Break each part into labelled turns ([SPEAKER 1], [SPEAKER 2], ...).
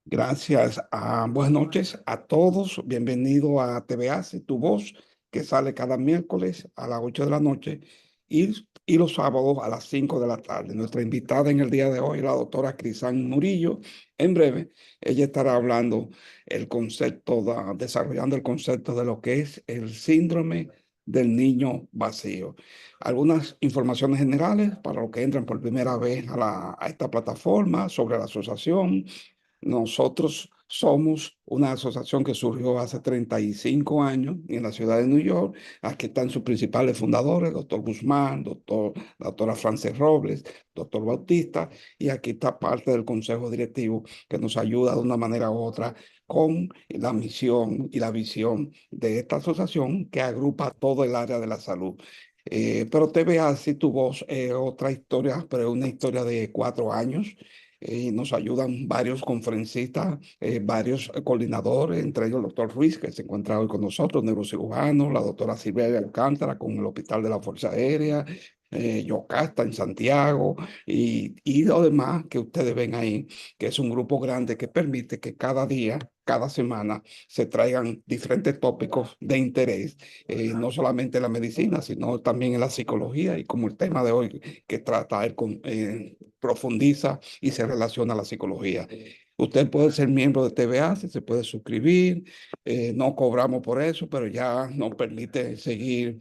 [SPEAKER 1] Gracias. Buenas noches a todos. Bienvenido a TV Hace, Tu Voz, que sale cada miércoles a las 8 de la noche y los sábados a las 5 de la tarde. Nuestra invitada en el día de hoy, la doctora Crisan Murillo. En breve, ella estará hablando desarrollando el concepto de lo que es el síndrome del niño vacío. Algunas informaciones generales para los que entran por primera vez a esta plataforma sobre la asociación. Nosotros somos una asociación que surgió hace 35 años en la ciudad de New York. Aquí están sus principales fundadores, doctor Guzmán, la doctora Frances Robles, doctor Bautista, y aquí está parte del consejo directivo que nos ayuda de una manera u otra con la misión y la visión de esta asociación que agrupa todo el área de la salud. Pero te veas si tu voz, otra historia, pero una historia de 4 años. Nos ayudan varios conferencistas, varios coordinadores, entre ellos el doctor Ruiz, que se encuentra hoy con nosotros, neurocirujano, la doctora Silvia de Alcántara con el Hospital de la Fuerza Aérea, Yocasta en Santiago y lo demás que ustedes ven ahí, que es un grupo grande que permite que cada día, cada semana, se traigan diferentes tópicos de interés, no solamente en la medicina, sino también en la psicología y como el tema de hoy que trata, profundiza y se relaciona a la psicología. Usted puede ser miembro de TVA, se puede suscribir, no cobramos por eso, pero ya nos permite seguir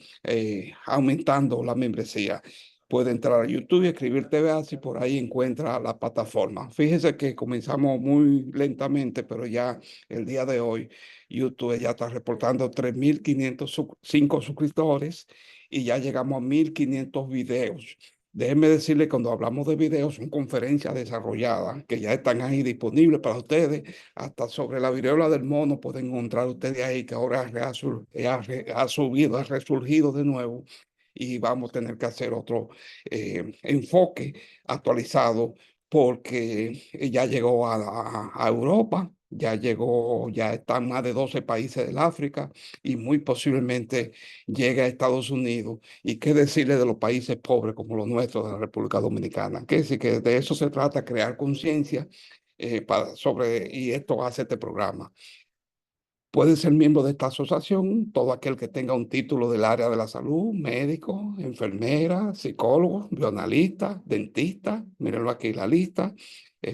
[SPEAKER 1] aumentando la membresía. Puede entrar a YouTube y escribir TVA y por ahí encuentra la plataforma. Fíjese que comenzamos muy lentamente, pero ya el día de hoy YouTube ya está reportando 3.505 suscriptores y ya llegamos a 1.500 videos. Déjenme decirle, cuando hablamos de videos, son conferencias desarrolladas que ya están ahí disponibles para ustedes. Hasta sobre la viruela del mono pueden encontrar ustedes ahí, que ahora ha subido, ha resurgido de nuevo. Y vamos a tener que hacer otro enfoque actualizado porque ya llegó a Europa, ya llegó, ya están más de 12 países del África y muy posiblemente llegue a Estados Unidos. ¿Y qué decirle de los países pobres como los nuestros de la República Dominicana? Que sí, que de eso se trata, crear conciencia y esto hace este programa. Puede ser miembro de esta asociación todo aquel que tenga un título del área de la salud, médico, enfermera, psicólogo, bioanalista, dentista, mírenlo aquí la lista,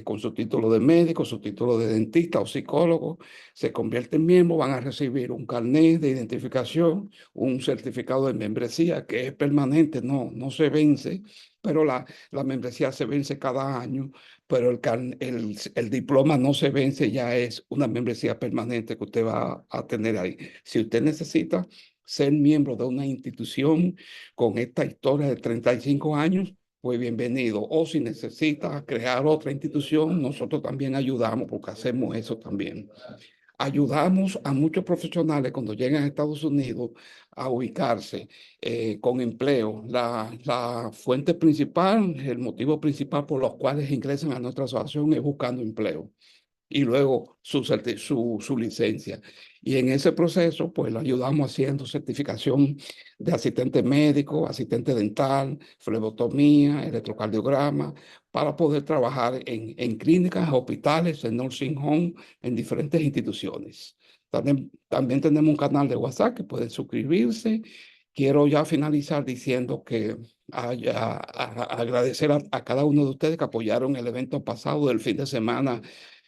[SPEAKER 1] con su título de médico, su título de dentista o psicólogo, se convierte en miembro, van a recibir un carnet de identificación, un certificado de membresía que es permanente, no se vence, pero la membresía se vence cada año, pero el diploma no se vence, ya es una membresía permanente que usted va a tener ahí. Si usted necesita ser miembro de una institución con esta historia de 35 años, pues bienvenido. O si necesita crear otra institución, nosotros también ayudamos porque hacemos eso también. Ayudamos a muchos profesionales cuando llegan a Estados Unidos a ubicarse con empleo. La fuente principal, el motivo principal por los cuales ingresan a nuestra asociación es buscando empleo y luego su licencia. Y en ese proceso, pues lo ayudamos haciendo certificación de asistente médico, asistente dental, flebotomía, electrocardiograma, para poder trabajar en clínicas, hospitales, en nursing home, en diferentes instituciones. También tenemos un canal de WhatsApp que pueden suscribirse. Quiero ya finalizar diciendo que agradecer a cada uno de ustedes que apoyaron el evento pasado del fin de semana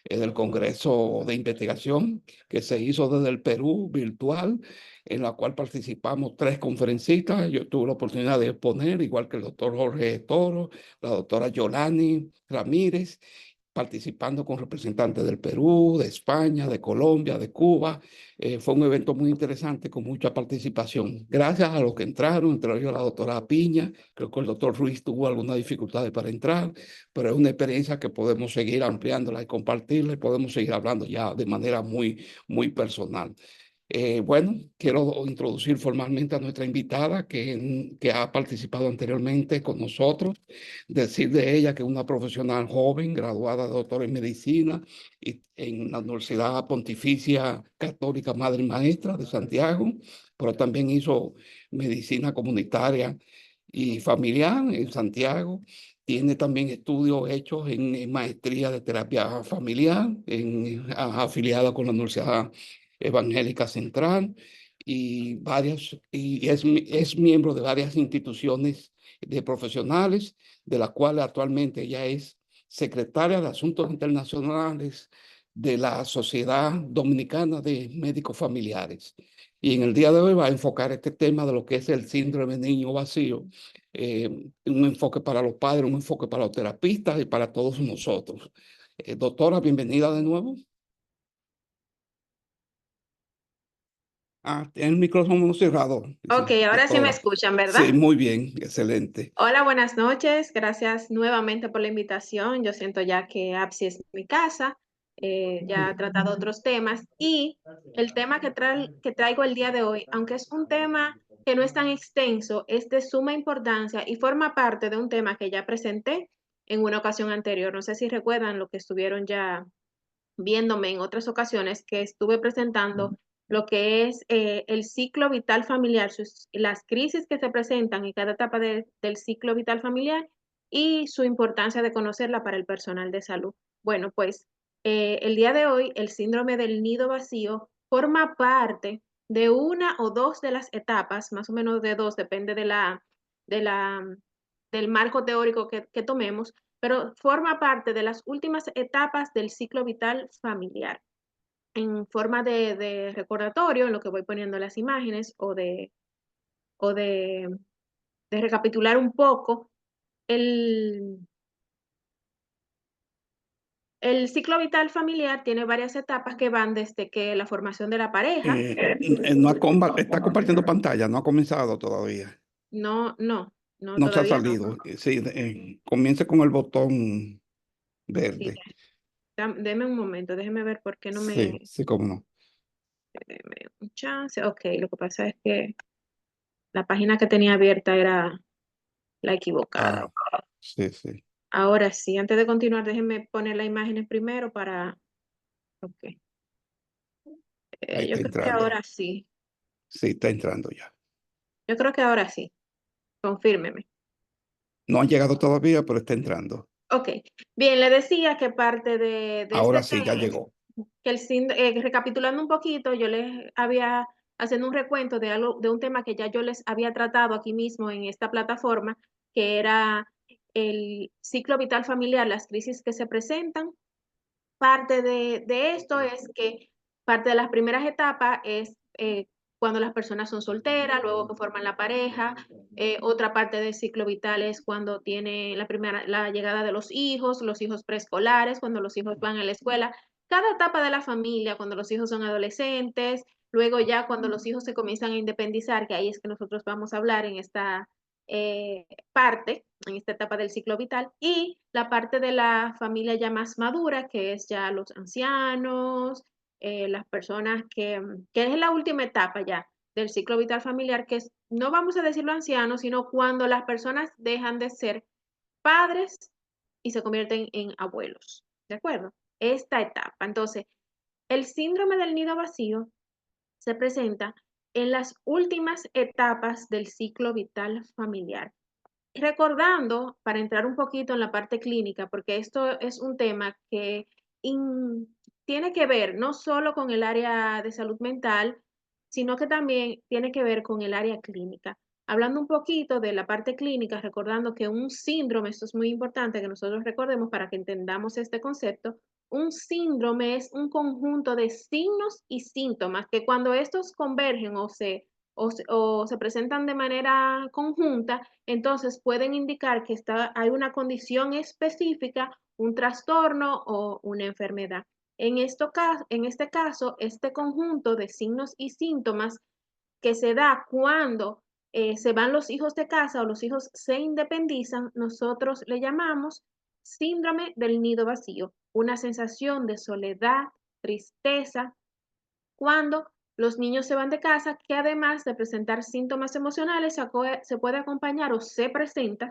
[SPEAKER 1] del Congreso de Investigación que se hizo desde el Perú virtual, en la cual participamos 3 conferencistas. Yo tuve la oportunidad de exponer, igual que el doctor Jorge Toro, la doctora Yolani Ramírez, participando con representantes del Perú, de España, de Colombia, de Cuba. Fue un evento muy interesante con mucha participación. Gracias a los que entraron, entre ellos la doctora Piña, creo que el doctor Ruiz tuvo algunas dificultades para entrar, pero es una experiencia que podemos seguir ampliándola y compartirla y podemos seguir hablando ya de manera muy personal. Bueno, quiero introducir formalmente a nuestra invitada que ha participado anteriormente con nosotros. Decir de ella que es una profesional joven, graduada de doctora en medicina y en la Universidad Pontificia Católica Madre y Maestra de Santiago, pero también hizo medicina comunitaria y familiar en Santiago. Tiene también estudios hechos en maestría de terapia familiar, afiliada con la Universidad Evangélica Central y es miembro de varias instituciones de profesionales, de las cuales actualmente ella es secretaria de Asuntos Internacionales de la Sociedad Dominicana de Médicos Familiares. Y en el día de hoy va a enfocar este tema de lo que es el síndrome de niño vacío, eh, un enfoque para los padres, un enfoque para los terapistas y para todos nosotros. Doctora, bienvenida de nuevo. Tiene el micrófono cerrado,
[SPEAKER 2] Ok, ahora sí me
[SPEAKER 1] doctora.
[SPEAKER 2] escuchan,
[SPEAKER 1] Sí,
[SPEAKER 2] ¿verdad?
[SPEAKER 1] muy bien, excelente.
[SPEAKER 2] Hola, buenas noches. Gracias nuevamente por la invitación. Yo siento ya que APSI es mi casa. Ya he tratado otros temas y el tema que traigo el día de hoy, aunque es un tema que no es tan extenso, es de suma importancia y forma parte de un tema que ya presenté en una ocasión anterior. No sé si recuerdan lo que estuvieron ya viéndome en otras ocasiones que estuve presentando lo que es el ciclo vital familiar, las crisis que se presentan en cada etapa del ciclo vital familiar y su importancia de conocerla para el personal de salud. Bueno, pues el día de hoy el síndrome del nido vacío forma parte de una o dos de las etapas, más o menos de dos, depende de la, del marco teórico que tomemos, pero forma parte de las últimas etapas del ciclo vital familiar. En forma de recordatorio, en lo que voy poniendo las imágenes o de recapitular un poco, el, el ciclo vital familiar tiene varias etapas que van desde que la formación de la pareja,
[SPEAKER 1] No está compartiendo pantalla, no ha comenzado todavía.
[SPEAKER 2] no,
[SPEAKER 1] No se ha
[SPEAKER 2] todavía no.
[SPEAKER 1] salido. Sí, comience con el botón
[SPEAKER 2] Sí,
[SPEAKER 1] verde.
[SPEAKER 2] deme un momento, déjeme ver por qué no
[SPEAKER 1] Sí, sí, cómo no.
[SPEAKER 2] deme un chance. Ok, lo que pasa es que la página que tenía abierta era la equivocada.
[SPEAKER 1] Ah, sí, sí.
[SPEAKER 2] Ahora sí, antes de continuar, déjenme poner las imágenes primero para... Ok.
[SPEAKER 1] Ahí
[SPEAKER 2] Yo
[SPEAKER 1] está
[SPEAKER 2] creo que
[SPEAKER 1] entrando.
[SPEAKER 2] ahora sí.
[SPEAKER 1] Sí, está entrando ya.
[SPEAKER 2] Yo creo que ahora sí. Confírmeme.
[SPEAKER 1] No ha llegado todavía, pero está entrando.
[SPEAKER 2] Ok. Bien, le decía que parte de
[SPEAKER 1] Ahora
[SPEAKER 2] este
[SPEAKER 1] sí, ya
[SPEAKER 2] tema,
[SPEAKER 1] llegó.
[SPEAKER 2] que recapitulando un poquito, yo les había haciendo un recuento de algo, de un tema que ya yo les había tratado aquí mismo en esta plataforma, que era el ciclo vital familiar, las crisis que se presentan. Parte de esto es que parte de las primeras etapas es cuando las personas son solteras, luego que forman la pareja. Otra parte del ciclo vital es cuando tiene la llegada de los hijos preescolares, cuando los hijos van a la escuela. Cada etapa de la familia, cuando los hijos son adolescentes, luego ya cuando los hijos se comienzan a independizar, que ahí es que nosotros vamos a hablar en esta parte, en esta etapa del ciclo vital, y la parte de la familia ya más madura, que es ya los ancianos, las personas que es la última etapa ya del ciclo vital familiar, que es, no vamos a decirlo ancianos, sino cuando las personas dejan de ser padres y se convierten en abuelos, ¿de acuerdo? Esta etapa. Entonces, el síndrome del nido vacío se presenta en las últimas etapas del ciclo vital familiar. Recordando, para entrar un poquito en la parte clínica, porque esto es un tema que tiene que ver no solo con el área de salud mental, sino que también tiene que ver con el área clínica. Hablando un poquito de la parte clínica, recordando que un síndrome, esto es muy importante que nosotros recordemos para que entendamos este concepto, un síndrome es un conjunto de signos y síntomas que cuando estos convergen o se presentan de manera conjunta, entonces pueden indicar que hay una condición específica, un trastorno o una enfermedad. En este caso, este conjunto de signos y síntomas que se da cuando se van los hijos de casa o los hijos se independizan, nosotros le llamamos síndrome del nido vacío, una sensación de soledad, tristeza, cuando los niños se van de casa, que además de presentar síntomas emocionales, se puede acompañar o se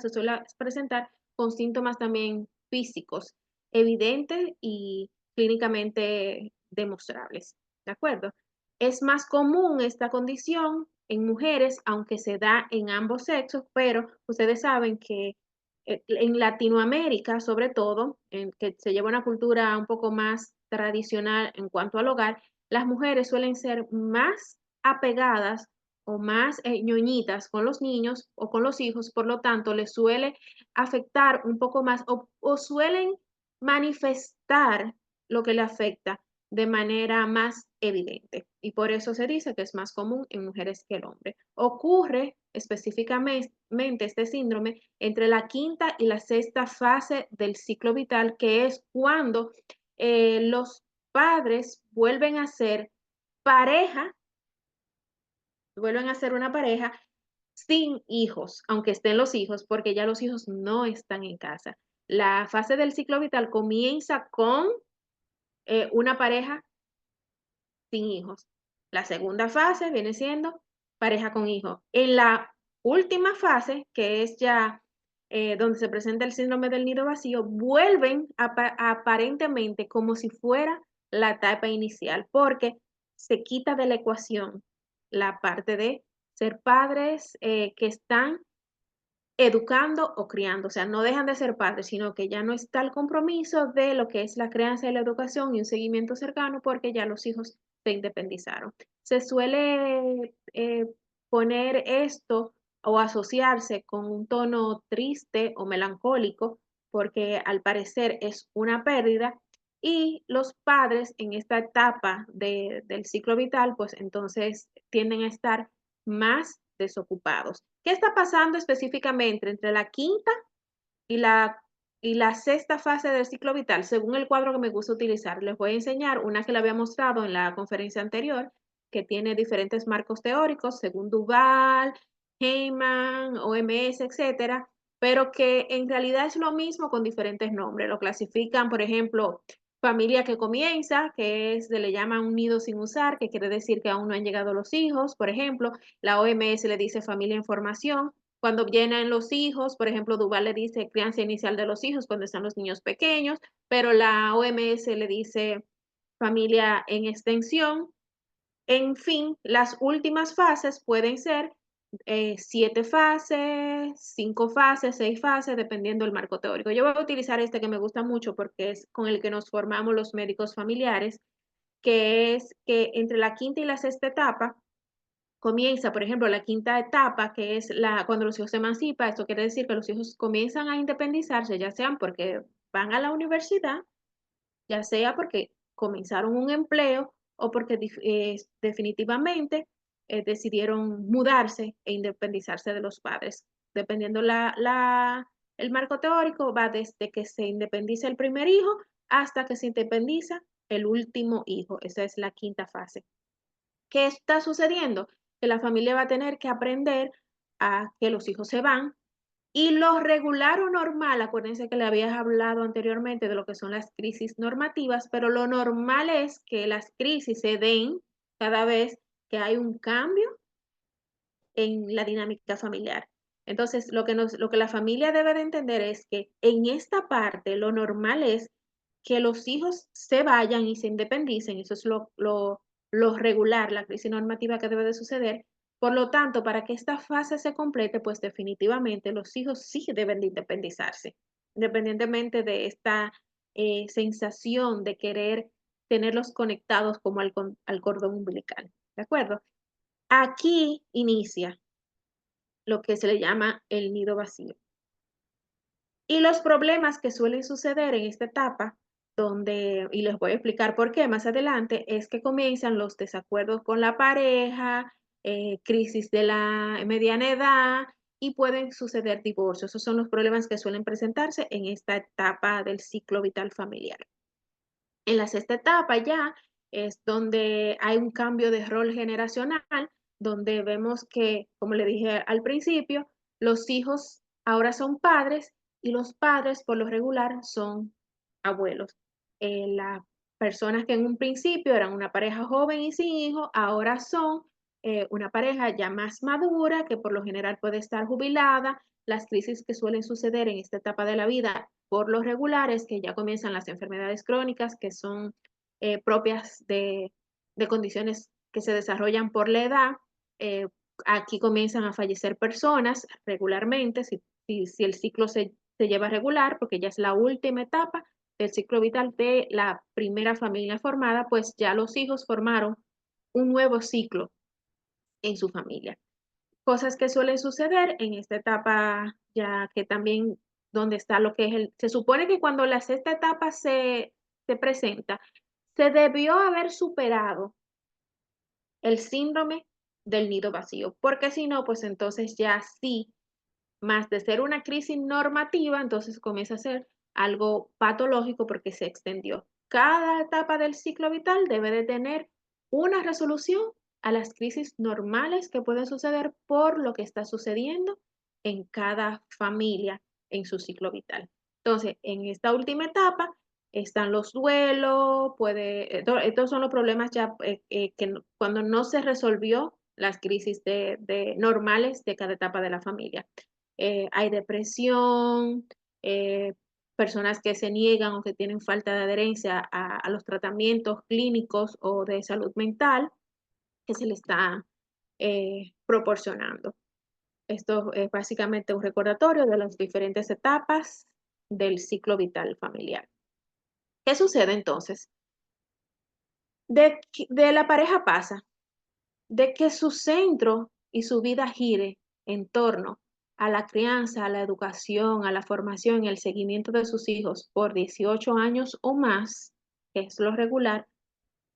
[SPEAKER 2] suele presentar con síntomas también físicos, evidentes y clínicamente demostrables. ¿De acuerdo? Es más común esta condición en mujeres, aunque se da en ambos sexos, pero ustedes saben que En Latinoamérica, sobre todo, en que se lleva una cultura un poco más tradicional en cuanto al hogar, las mujeres suelen ser más apegadas o más ñoñitas con los niños o con los hijos, por lo tanto, les suele afectar un poco más o suelen manifestar lo que le afecta de manera más evidente. Y por eso se dice que es más común en mujeres que el hombre. Ocurre específicamente este síndrome entre la quinta y la sexta fase del ciclo vital, que es cuando los padres pareja, vuelven a ser una pareja sin hijos, aunque estén los hijos, porque ya los hijos no están en casa. La fase del ciclo vital comienza con una pareja sin hijos. La segunda fase viene siendo pareja con hijos. En la última fase, que es ya donde se presenta el síndrome del nido vacío, vuelven aparentemente como si fuera la etapa inicial, porque se quita de la ecuación la parte de ser padres que están educando o criando, o sea, no dejan de ser padres, sino que ya no está el compromiso de lo que es la crianza y la educación y un seguimiento cercano porque ya los hijos se independizaron. Se suele poner esto o asociarse con un tono triste o melancólico porque al parecer es una pérdida y los padres en esta etapa del ciclo vital pues entonces tienden a estar más desocupados. ¿Qué está pasando específicamente entre la quinta y la sexta fase del ciclo vital? Según el cuadro que me gusta utilizar, les voy a enseñar una que le había mostrado en la conferencia anterior, que tiene diferentes marcos teóricos, según Duval, Heyman, OMS, etcétera, pero que en realidad es lo mismo con diferentes nombres. Lo clasifican, por ejemplo, familia que comienza, que es, se le llama un nido sin usar, que quiere decir que aún no han llegado los hijos, por ejemplo. La OMS le dice familia en formación. Cuando vienen los hijos, por ejemplo, Duval le dice crianza inicial de los hijos cuando están los niños pequeños, pero la OMS le dice familia en extensión. En fin, las últimas fases pueden ser 7 fases, 5 fases, 6 fases, dependiendo del marco teórico. Yo voy a utilizar este que me gusta mucho porque es con el que nos formamos los médicos familiares, que es que entre la quinta y la sexta etapa comienza, por ejemplo, la quinta etapa, que es cuando los hijos se emancipan. Esto quiere decir que los hijos comienzan a independizarse, ya sean porque van a la universidad, ya sea porque comenzaron un empleo o porque definitivamente decidieron mudarse e independizarse de los padres. Dependiendo el marco teórico, va desde que se independiza el primer hijo hasta que se independiza el último hijo. Esa es la quinta fase. ¿Qué está sucediendo? Que la familia va a tener que aprender a que los hijos se van y lo regular o normal, acuérdense que le habías hablado anteriormente de lo que son las crisis normativas, pero lo normal es que las crisis se den cada vez que hay un cambio en la dinámica familiar. Entonces, lo que la familia debe de entender es que en esta parte lo normal es que los hijos se vayan y se independicen, eso es lo regular, la crisis normativa que debe de suceder. Por lo tanto, para que esta fase se complete, pues definitivamente los hijos sí deben de independizarse, independientemente de esta sensación de querer tenerlos conectados como al cordón umbilical. ¿De acuerdo? Aquí inicia lo que se le llama el nido vacío. Y los problemas que suelen suceder en esta etapa, y les voy a explicar por qué más adelante, es que comienzan los desacuerdos con la pareja, crisis de la mediana edad y pueden suceder divorcios. Esos son los problemas que suelen presentarse en esta etapa del ciclo vital familiar. En la sexta etapa ya es donde hay un cambio de rol generacional, donde vemos que, como le dije al principio, los hijos ahora son padres y los padres por lo regular son abuelos. Las personas que en un principio eran una pareja joven y sin hijos, ahora son una pareja ya más madura, que por lo general puede estar jubilada. Las crisis que suelen suceder en esta etapa de la vida por lo regular es que ya comienzan las enfermedades crónicas que son propias de condiciones que se desarrollan por la edad. Aquí comienzan a fallecer personas regularmente, si el ciclo se se lleva regular, porque ya es la última etapa del ciclo vital de la primera familia formada, pues ya los hijos formaron un nuevo ciclo en su familia. Cosas que suelen suceder en esta etapa, ya que también donde está lo que es se supone que cuando la sexta etapa se presenta, se debió haber superado el síndrome del nido vacío, porque si no, pues entonces ya sí, más de ser una crisis normativa, entonces comienza a ser algo patológico porque se extendió. Cada etapa del ciclo vital debe de tener una resolución a las crisis normales que pueden suceder por lo que está sucediendo en cada familia en su ciclo vital. Entonces, en esta última etapa están los duelos, estos son los problemas ya cuando no se resolvió las crisis normales de cada etapa de la familia. Hay depresión, eh, personas que se niegan o que tienen falta de adherencia a los tratamientos clínicos o de salud mental que se le está proporcionando. Esto es básicamente un recordatorio de las diferentes etapas del ciclo vital familiar. ¿Qué sucede entonces? De la pareja pasa de que su centro y su vida gire en torno a la crianza, a la educación, a la formación y el seguimiento de sus hijos por 18 años o más, que es lo regular,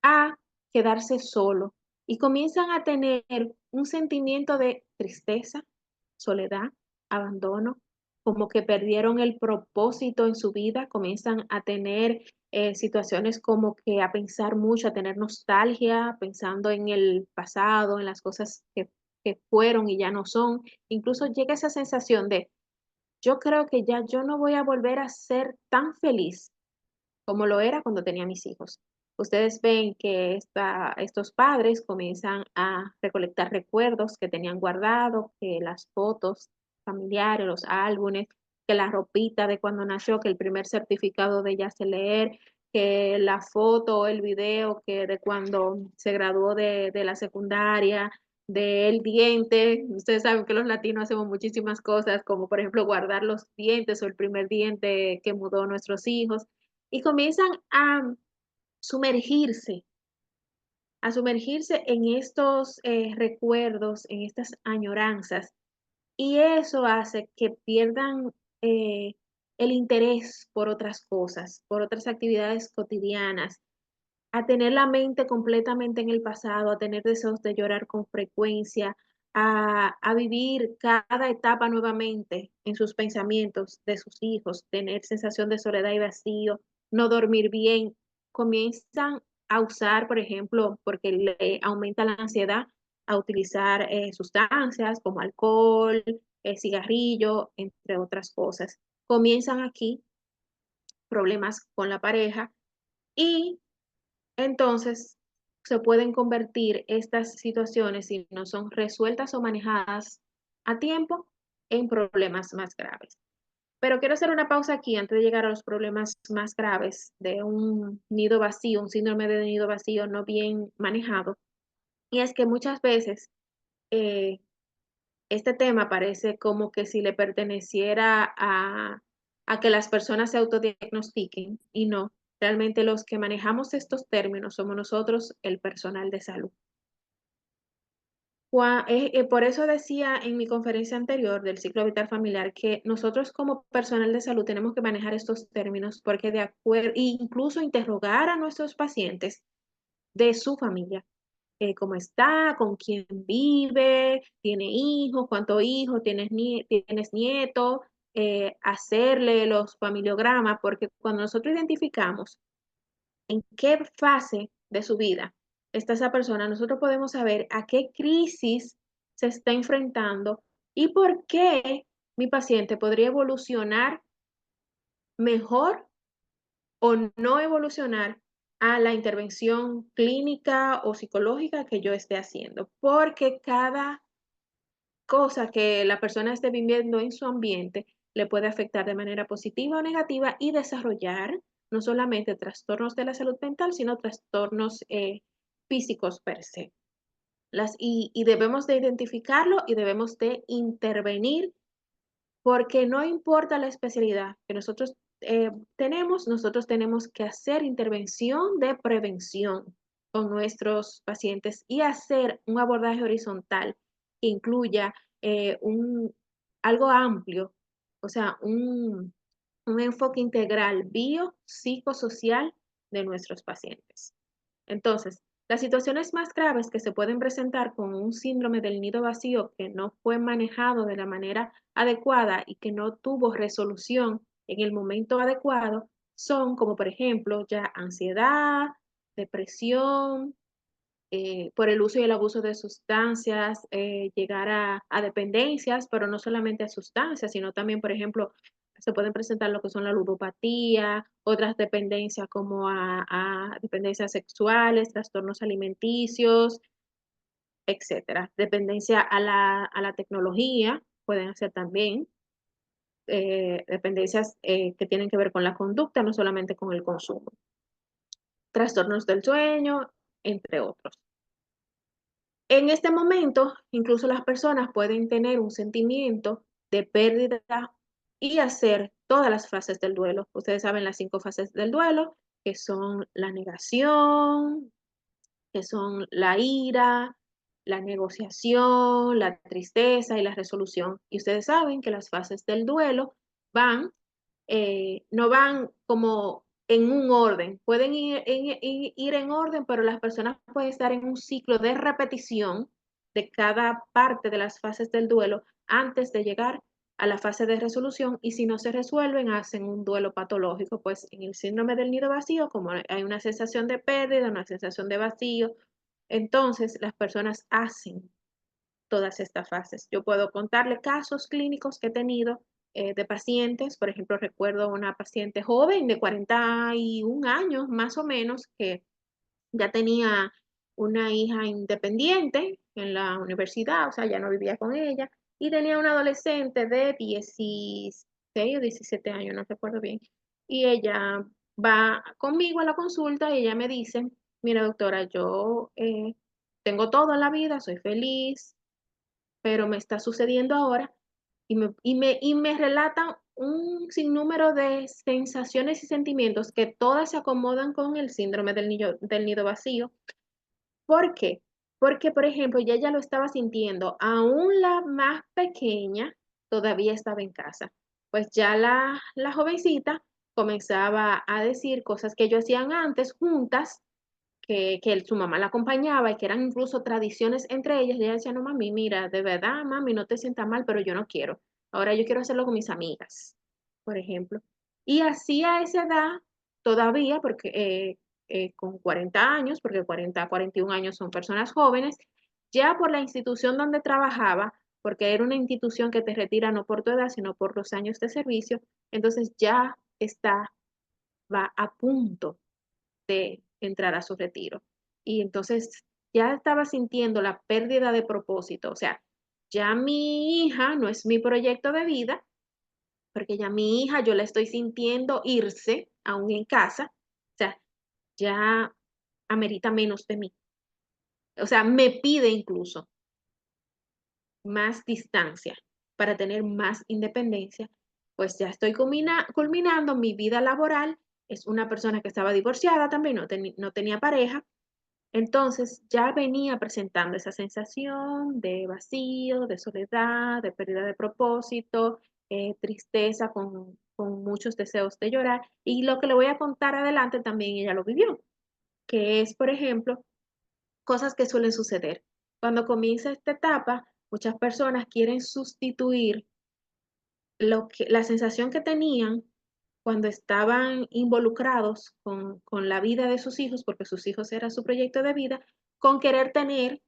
[SPEAKER 2] a quedarse solo y comienzan a tener un sentimiento de tristeza, soledad, abandono, como que perdieron el propósito en su vida, comienzan a tener situaciones como que a pensar mucho, a tener nostalgia, pensando en el pasado, en las cosas que fueron y ya no son. Incluso llega esa sensación de, yo creo que ya yo no voy a volver a ser tan feliz como lo era cuando tenía mis hijos. Ustedes ven que estos padres comienzan a recolectar recuerdos que tenían guardados, que las fotos familiares, los álbumes, que la ropita de cuando nació, que el primer certificado de ya sé leer, que la foto o el video que de cuando se graduó de la secundaria, del diente. Ustedes saben que los latinos hacemos muchísimas cosas, como por ejemplo guardar los dientes o el primer diente que mudó nuestros hijos y comienzan sumergirse, a sumergirse en estos recuerdos, en estas añoranzas, y eso hace que pierdan eh, el interés por otras cosas, por otras actividades cotidianas, a tener la mente completamente en el pasado, a tener deseos de llorar con frecuencia, a vivir cada etapa nuevamente en sus pensamientos de sus hijos, tener sensación de soledad y vacío, no dormir bien, comienzan a usar, por ejemplo, porque le aumenta la ansiedad, a utilizar sustancias como alcohol, cigarrillo, entre otras cosas. Comienzan aquí problemas con la pareja y entonces, se pueden convertir estas situaciones, si no son resueltas o manejadas a tiempo, en problemas más graves. Pero quiero hacer una pausa aquí antes de llegar a los problemas más graves de un nido vacío, un síndrome de nido vacío no bien manejado. Y es que muchas veces eh, este tema parece como que si le perteneciera a que las personas se autodiagnostiquen y no, realmente los que manejamos estos términos somos nosotros, el personal de salud. Por eso decía en mi conferencia anterior del ciclo vital familiar que nosotros como personal de salud tenemos que manejar estos términos porque de acuerdo, incluso interrogar a nuestros pacientes de su familia, cómo está, con quién vive, tiene hijos, cuántos hijos, tienes nietos, hacerle los familiogramas, porque cuando nosotros identificamos en qué fase de su vida está esa persona, nosotros podemos saber a qué crisis se está enfrentando y por qué mi paciente podría evolucionar mejor o no evolucionar a la intervención clínica o psicológica que yo esté haciendo, porque cada cosa que la persona esté viviendo en su ambiente le puede afectar de manera positiva o negativa y desarrollar no solamente trastornos de la salud mental, sino trastornos físicos per se. Y debemos de identificarlo y debemos de intervenir porque no importa la especialidad que nosotros tenemos, nosotros tenemos que hacer intervención de prevención con nuestros pacientes y hacer un abordaje horizontal que incluya algo amplio, o sea, un enfoque integral biopsicosocial de nuestros pacientes. Entonces, las situaciones más graves que se pueden presentar con un síndrome del nido vacío que no fue manejado de la manera adecuada y que no tuvo resolución en el momento adecuado son como por ejemplo ya ansiedad, depresión, por el uso y el abuso de sustancias, llegar a dependencias, pero no solamente a sustancias, sino también, por ejemplo, se pueden presentar lo que son la ludopatía, otras dependencias como a dependencias sexuales, trastornos alimenticios, etcétera. Dependencia a la tecnología, pueden ser también dependencias que tienen que ver con la conducta, no solamente con el consumo. Trastornos del sueño, entre otros. En este momento, incluso las personas pueden tener un sentimiento de pérdida y hacer todas las fases del duelo. Ustedes saben las 5 fases del duelo, que son la negación, que son la ira, la negociación, la tristeza y la resolución. Y ustedes saben que las fases del duelo van no van como en un orden, pueden ir en orden, pero las personas pueden estar en un ciclo de repetición de cada parte de las fases del duelo antes de llegar a la fase de resolución y si no se resuelven hacen un duelo patológico, pues en el síndrome del nido vacío, como hay una sensación de pérdida, una sensación de vacío, entonces las personas hacen todas estas fases. Yo puedo contarle casos clínicos que he tenido de pacientes, por ejemplo, recuerdo una paciente joven de 41 años más o menos que ya tenía una hija independiente en la universidad, o sea, ya no vivía con ella, y tenía una adolescente de 16 o 17 años, no recuerdo bien, y ella va conmigo a la consulta y ella me dice, mira doctora, yo tengo todo en la vida, soy feliz, pero me está sucediendo ahora y me relatan un sinnúmero de sensaciones y sentimientos que todas se acomodan con el síndrome del nido vacío. ¿Por qué? Porque, por ejemplo, ya ella lo estaba sintiendo, aún la más pequeña todavía estaba en casa. Pues ya la jovencita comenzaba a decir cosas que ellos hacían antes juntas que su mamá la acompañaba y que eran incluso tradiciones entre ellas, y ella decía, no mami, mira, de verdad, mami, no te sientas mal, pero yo no quiero. Ahora yo quiero hacerlo con mis amigas, por ejemplo. Y así a esa edad, todavía, porque con 40 años, porque 41 años son personas jóvenes, ya por la institución donde trabajaba, porque era una institución que te retira no por tu edad, sino por los años de servicio, entonces ya va a punto de entrar a su retiro. Y entonces ya estaba sintiendo la pérdida de propósito, o sea, ya mi hija no es mi proyecto de vida, porque ya mi hija yo la estoy sintiendo irse, aún en casa, o sea, ya amerita menos de mí. O sea, me pide incluso más distancia para tener más independencia, pues ya estoy culminando mi vida laboral. Es una persona que estaba divorciada también, no tenía pareja. Entonces ya venía presentando esa sensación de vacío, de soledad, de pérdida de propósito, tristeza con muchos deseos de llorar. Y lo que le voy a contar adelante también ella lo vivió, que es, por ejemplo, cosas que suelen suceder. Cuando comienza esta etapa, muchas personas quieren sustituir la sensación que tenían cuando estaban involucrados con la vida de sus hijos, porque sus hijos era su proyecto de vida, con querer tener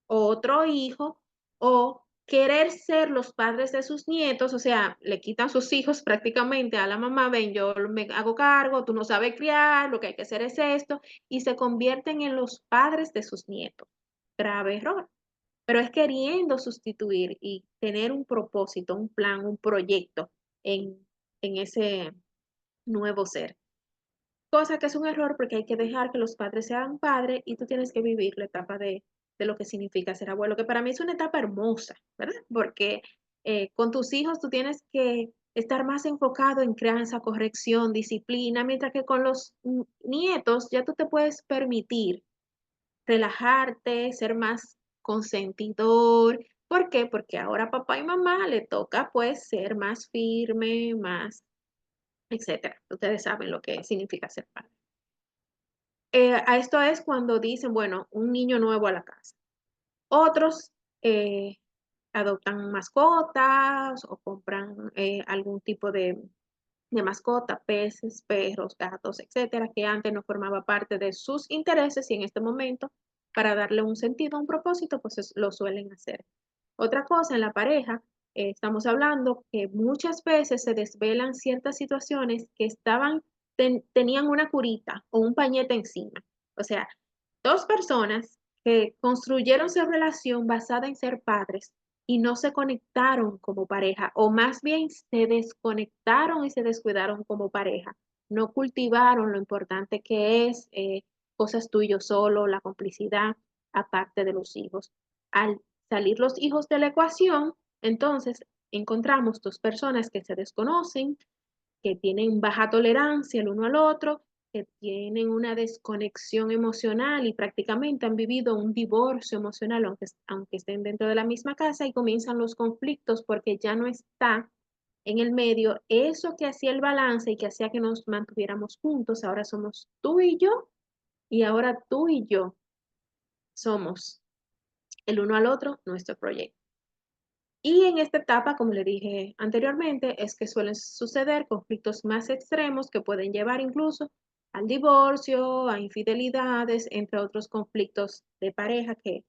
[SPEAKER 2] otro hijo o querer ser los padres de sus nietos, o sea, le quitan sus hijos prácticamente a la mamá, ven, yo me hago cargo, tú no sabes criar, lo que hay que hacer es esto, y se convierten en los padres de sus nietos. Grave error. Pero es queriendo sustituir y tener un propósito, un plan, un proyecto en ese nuevo ser. Cosa que es un error porque hay que dejar que los padres sean padres y tú tienes que vivir la etapa de lo que significa ser abuelo, que para mí es una etapa hermosa, ¿verdad? Porque con tus hijos tú tienes que estar más enfocado en crianza, corrección, disciplina, mientras que con los nietos ya tú te puedes permitir relajarte, ser más consentidor. ¿Por qué? Porque ahora a papá y mamá le toca pues ser más firme, más, etcétera. Ustedes saben lo que significa ser padre. A esto es cuando dicen, bueno, un niño nuevo a la casa. Otros eh, adoptan mascotas o compran algún tipo de mascota, peces, perros, gatos, etcétera, que antes no formaba parte de sus intereses y en este momento, para darle un sentido, un propósito, pues lo suelen hacer. Otra cosa, en la pareja, estamos hablando que muchas veces se desvelan ciertas situaciones que tenían una curita o un pañete encima. O sea, dos personas que construyeron su relación basada en ser padres y no se conectaron como pareja, o más bien se desconectaron y se descuidaron como pareja. No cultivaron lo importante que es cosas tú y yo solo, la complicidad, aparte de los hijos. Al salir los hijos de la ecuación, entonces encontramos dos personas que se desconocen, que tienen baja tolerancia el uno al otro, que tienen una desconexión emocional y prácticamente han vivido un divorcio emocional, aunque estén dentro de la misma casa, y comienzan los conflictos porque ya no está en el medio eso que hacía el balance y que hacía que nos mantuviéramos juntos. Ahora somos tú y yo, y ahora tú y yo somos el uno al otro nuestro proyecto. Y en esta etapa, como le dije anteriormente, es que suelen suceder conflictos más extremos que pueden llevar incluso al divorcio, a infidelidades, entre otros conflictos de pareja que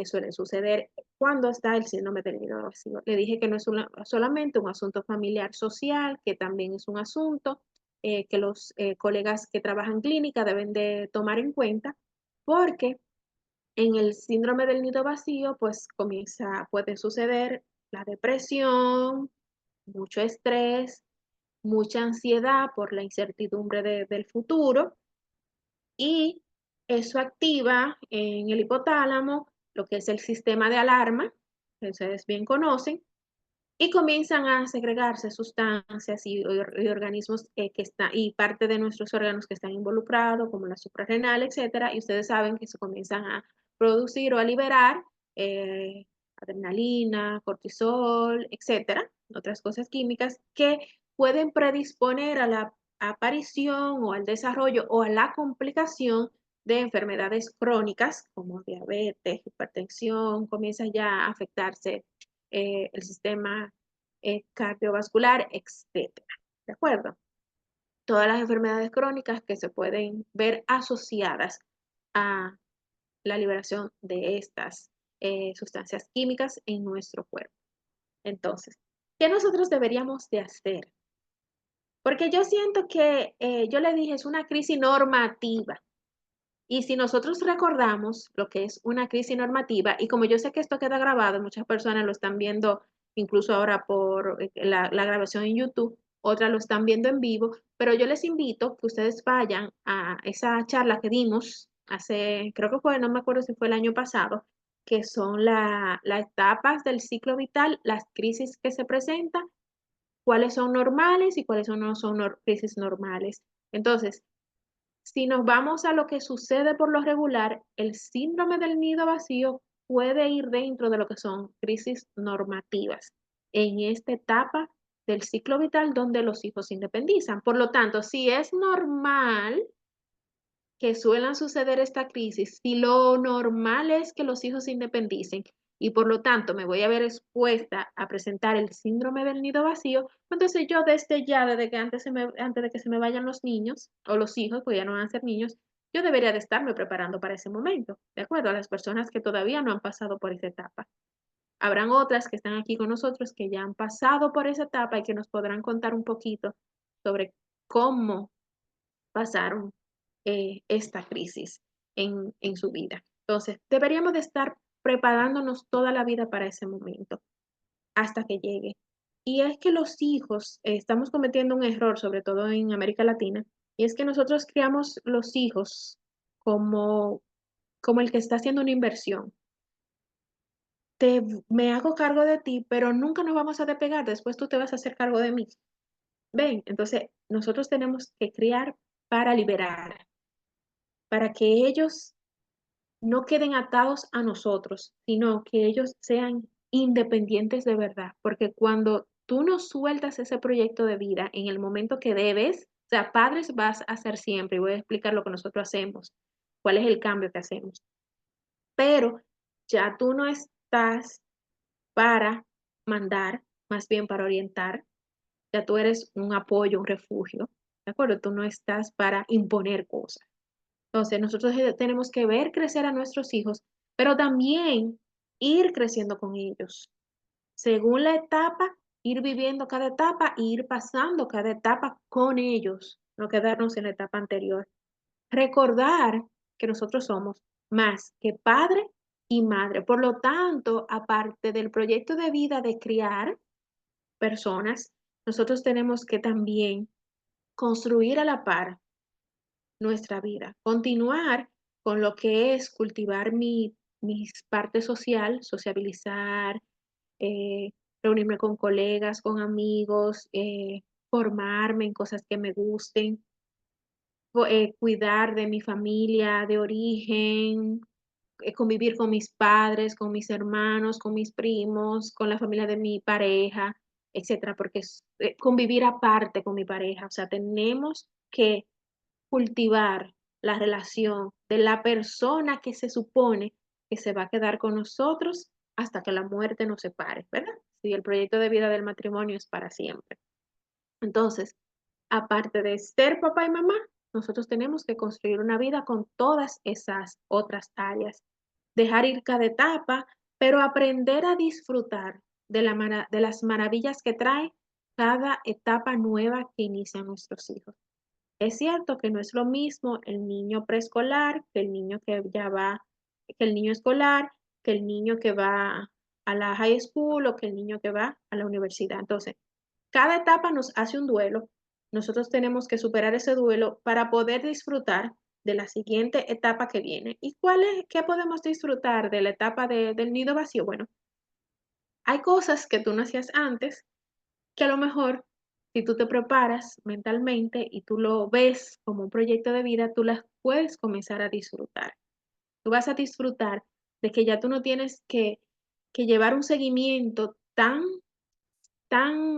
[SPEAKER 2] suelen suceder cuando está el síndrome del nido vacío. Le dije que no es solamente un asunto familiar social, que también es un asunto que los colegas que trabajan en clínica deben de tomar en cuenta, porque en el síndrome del nido vacío, pues puede suceder la depresión, mucho estrés, mucha ansiedad por la incertidumbre del futuro y eso activa en el hipotálamo lo que es el sistema de alarma, que ustedes bien conocen, y comienzan a segregarse sustancias y organismos que están, y parte de nuestros órganos que están involucrados, como la suprarrenal, etcétera, y ustedes saben que se comienzan a producir o a liberar eh, adrenalina, cortisol, etcétera, otras cosas químicas que pueden predisponer a la aparición o al desarrollo o a la complicación de enfermedades crónicas como diabetes, hipertensión, comienza ya a afectarse el sistema cardiovascular, etcétera. ¿De acuerdo? Todas las enfermedades crónicas que se pueden ver asociadas a la liberación de estas sustancias químicas en nuestro cuerpo. Entonces, ¿qué nosotros deberíamos de hacer? Porque yo siento que, yo le dije, es una crisis normativa. Y si nosotros recordamos lo que es una crisis normativa, y como yo sé que esto queda grabado, muchas personas lo están viendo incluso ahora por la grabación en YouTube, otras lo están viendo en vivo, pero yo les invito que ustedes vayan a esa charla que dimos hace, creo que fue, no me acuerdo si fue el año pasado, que son las etapas del ciclo vital, las crisis que se presentan, cuáles son normales y cuáles no son crisis normales. Entonces, si nos vamos a lo que sucede por lo regular, el síndrome del nido vacío puede ir dentro de lo que son crisis normativas en esta etapa del ciclo vital donde los hijos se independizan. Por lo tanto, si es normal que suelan suceder esta crisis, si lo normal es que los hijos se independicen y por lo tanto me voy a ver expuesta a presentar el síndrome del nido vacío, entonces yo desde ya, desde que antes de que se me vayan los niños o los hijos, pues ya no van a ser niños, yo debería de estarme preparando para ese momento, ¿de acuerdo? A las personas que todavía no han pasado por esa etapa. Habrán otras que están aquí con nosotros que ya han pasado por esa etapa y que nos podrán contar un poquito sobre cómo pasaron esta crisis en su vida. Entonces, deberíamos de estar preparándonos toda la vida para ese momento, hasta que llegue. Y es que los hijos, estamos cometiendo un error, sobre todo en América Latina, y es que nosotros criamos los hijos como, como el que está haciendo una inversión. me hago cargo de ti, pero nunca nos vamos a despegar, después tú te vas a hacer cargo de mí. Ven, entonces nosotros tenemos que criar para liberar, para que ellos no queden atados a nosotros, sino que ellos sean independientes de verdad, porque cuando tú no sueltas ese proyecto de vida en el momento que debes, o sea, padres vas a ser siempre, y voy a explicar lo que nosotros hacemos, cuál es el cambio que hacemos, pero ya tú no estás para mandar, más bien para orientar, ya tú eres un apoyo, un refugio, ¿de acuerdo? Tú no estás para imponer cosas. Entonces, nosotros tenemos que ver crecer a nuestros hijos, pero también ir creciendo con ellos. Según la etapa, ir viviendo cada etapa e ir pasando cada etapa con ellos, no quedarnos en la etapa anterior. Recordar que nosotros somos más que padre y madre. Por lo tanto, aparte del proyecto de vida de criar personas, nosotros tenemos que también construir a la par nuestra vida. Continuar con lo que es cultivar mis parte social, sociabilizar, eh, reunirme con colegas, con amigos, formarme en cosas que me gusten, cuidar de mi familia de origen, convivir con mis padres, con mis hermanos, con mis primos, con la familia de mi pareja, etcétera, porque convivir aparte con mi pareja, o sea, tenemos que cultivar la relación de la persona que se supone que se va a quedar con nosotros hasta que la muerte nos separe, ¿verdad? Si el proyecto de vida del matrimonio es para siempre. Entonces, aparte de ser papá y mamá, nosotros tenemos que construir una vida con todas esas otras áreas. Dejar ir cada etapa, pero aprender a disfrutar de las maravillas que trae cada etapa nueva que inician nuestros hijos. Es cierto que no es lo mismo el niño preescolar que el niño que ya va, que el niño escolar, que el niño que va a la high school o que el niño que va a la universidad. Entonces, cada etapa nos hace un duelo. Nosotros tenemos que superar ese duelo para poder disfrutar de la siguiente etapa que viene. ¿Y qué podemos disfrutar de la etapa del nido vacío? Bueno, hay cosas que tú no hacías antes que a lo mejor, si tú te preparas mentalmente y tú lo ves como un proyecto de vida, tú las puedes comenzar a disfrutar. Tú vas a disfrutar de que ya tú no tienes que llevar un seguimiento tan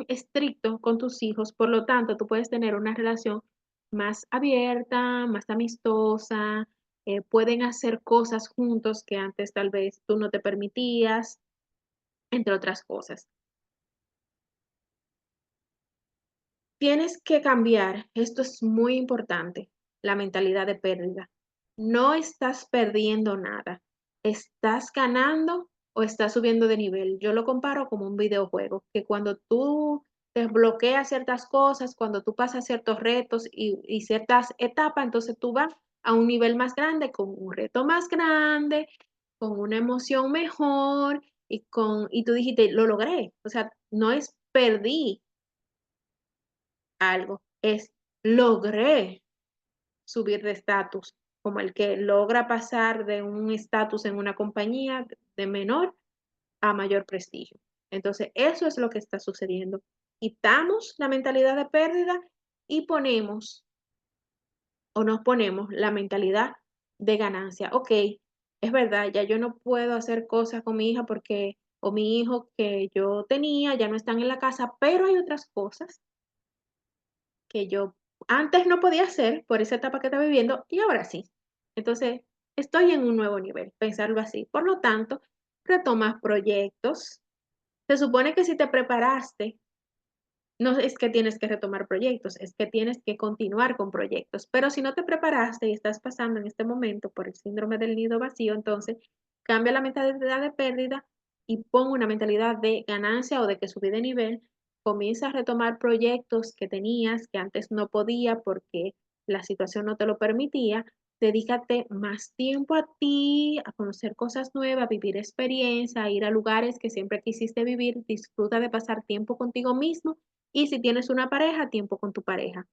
[SPEAKER 2] estricto con tus hijos, por lo tanto, tú puedes tener una relación más abierta, más amistosa, pueden hacer cosas juntos que antes tal vez tú no te permitías, entre otras cosas. Tienes que cambiar, esto es muy importante, la mentalidad de pérdida. No estás perdiendo nada, estás ganando o estás subiendo de nivel. Yo lo comparo como un videojuego, que cuando tú desbloqueas ciertas cosas, cuando tú pasas ciertos retos y ciertas etapas, entonces tú vas a un nivel más grande, con un reto más grande, con una emoción mejor y tú dijiste, lo logré. O sea, no es perdí, algo, es logré subir de estatus, como el que logra pasar de un estatus en una compañía de menor a mayor prestigio. Entonces, eso es lo que está sucediendo. Quitamos la mentalidad de pérdida y ponemos o nos ponemos la mentalidad de ganancia. Ok, es verdad, ya yo no puedo hacer cosas con mi hija porque o mi hijo que yo tenía ya no están en la casa, pero hay otras cosas que yo antes no podía hacer por esa etapa que estaba viviendo y ahora sí. Entonces, estoy en un nuevo nivel, pensarlo así. Por lo tanto, retomas proyectos. Se supone que si te preparaste, no es que tienes que retomar proyectos, es que tienes que continuar con proyectos. Pero si no te preparaste y estás pasando en este momento por el síndrome del nido vacío, entonces cambia la mentalidad de pérdida y pon una mentalidad de ganancia o de que subí de nivel. Comienza a retomar proyectos que tenías que antes no podía porque la situación no te lo permitía. Dedícate más tiempo a ti, a conocer cosas nuevas, a vivir experiencia, a ir a lugares que siempre quisiste vivir. Disfruta de pasar tiempo contigo mismo y si tienes una pareja, tiempo con tu pareja.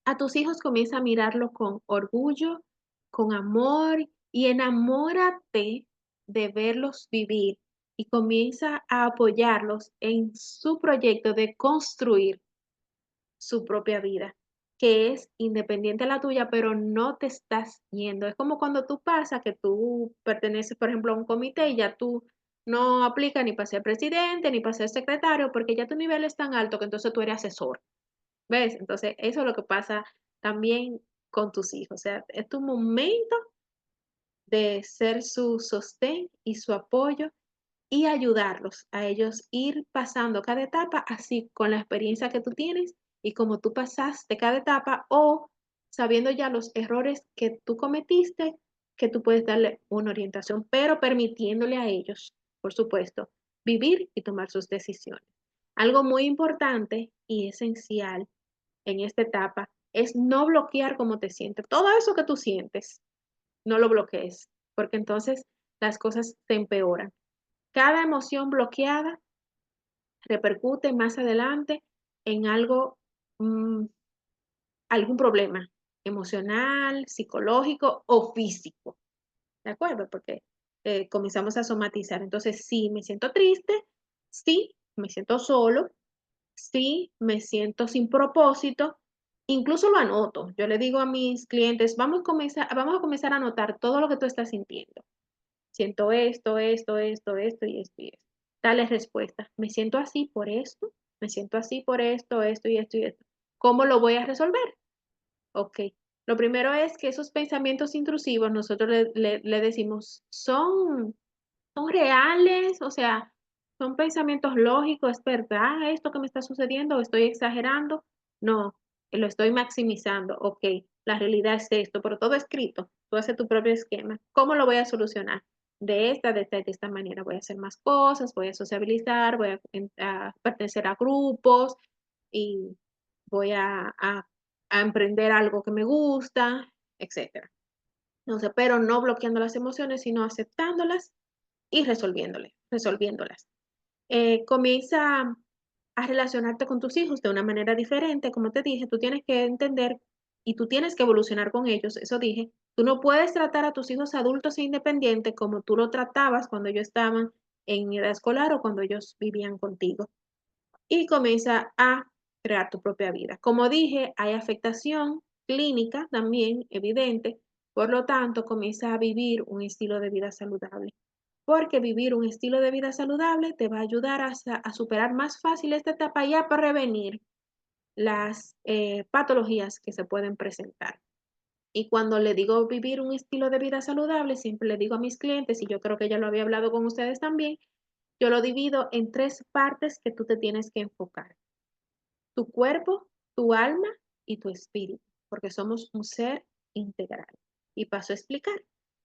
[SPEAKER 2] A tus hijos comienza a mirarlo con orgullo, con amor y enamórate de verlos vivir. y comienza a apoyarlos en su proyecto de construir su propia vida, que es independiente a la tuya, pero no te estás yendo. Es como cuando tú pasas que tú perteneces, por ejemplo, a un comité y ya tú no aplicas ni para ser presidente ni para ser secretario, porque ya tu nivel es tan alto que entonces tú eres asesor. ¿Ves? Entonces, eso es lo que pasa también con tus hijos. O sea, es tu momento de ser su sostén y su apoyo y ayudarlos a ellos ir pasando cada etapa así con la experiencia que tú tienes y como tú pasaste cada etapa o sabiendo ya los errores que tú cometiste, que tú puedes darle una orientación, pero permitiéndole a ellos, por supuesto, vivir y tomar sus decisiones. Algo muy importante y esencial en esta etapa es no bloquear cómo te sientes. Todo eso que tú sientes, no lo bloquees, porque entonces las cosas se empeoran. Cada emoción bloqueada repercute más adelante en algo, mm, algún problema emocional, psicológico o físico, ¿de acuerdo? Porque comenzamos a somatizar. Entonces, sí, me siento triste, sí, me siento solo, sí, me siento sin propósito, incluso lo anoto. Yo le digo a mis clientes, vamos a comenzar a anotar todo lo que tú estás sintiendo. Siento esto y esto y esto. Dale respuesta. Me siento así por esto, me siento así por esto y esto y esto. ¿Cómo lo voy a resolver? Ok. Lo primero es que esos pensamientos intrusivos, nosotros le decimos, son reales, o sea, son pensamientos lógicos, ¿es verdad esto que me está sucediendo o estoy exagerando? No, lo estoy maximizando, ok, la realidad es esto, pero todo escrito, tú haces tu propio esquema. ¿Cómo lo voy a solucionar? De esta manera, voy a hacer más cosas, voy a sociabilizar, voy a pertenecer a grupos y voy a emprender algo que me gusta, etcétera. No sé, pero no bloqueando las emociones, sino aceptándolas y resolviéndolas. Comienza a relacionarte con tus hijos de una manera diferente, como te dije, tú tienes que entender y tú tienes que evolucionar con ellos, eso dije. Tú no puedes tratar a tus hijos adultos e independientes como tú lo tratabas cuando ellos estaban en edad escolar o cuando ellos vivían contigo. Y comienza a crear tu propia vida. Como dije, hay afectación clínica también evidente, por lo tanto, comienza a vivir un estilo de vida saludable porque vivir un estilo de vida saludable te va a ayudar a superar más fácil esta etapa y a prevenir las patologías que se pueden presentar. Y cuando le digo vivir un estilo de vida saludable, siempre le digo a mis clientes, y yo creo que ya lo había hablado con ustedes también, yo lo divido en tres partes que tú te tienes que enfocar. Tu cuerpo, tu alma y tu espíritu, porque somos un ser integral. Y paso a explicar.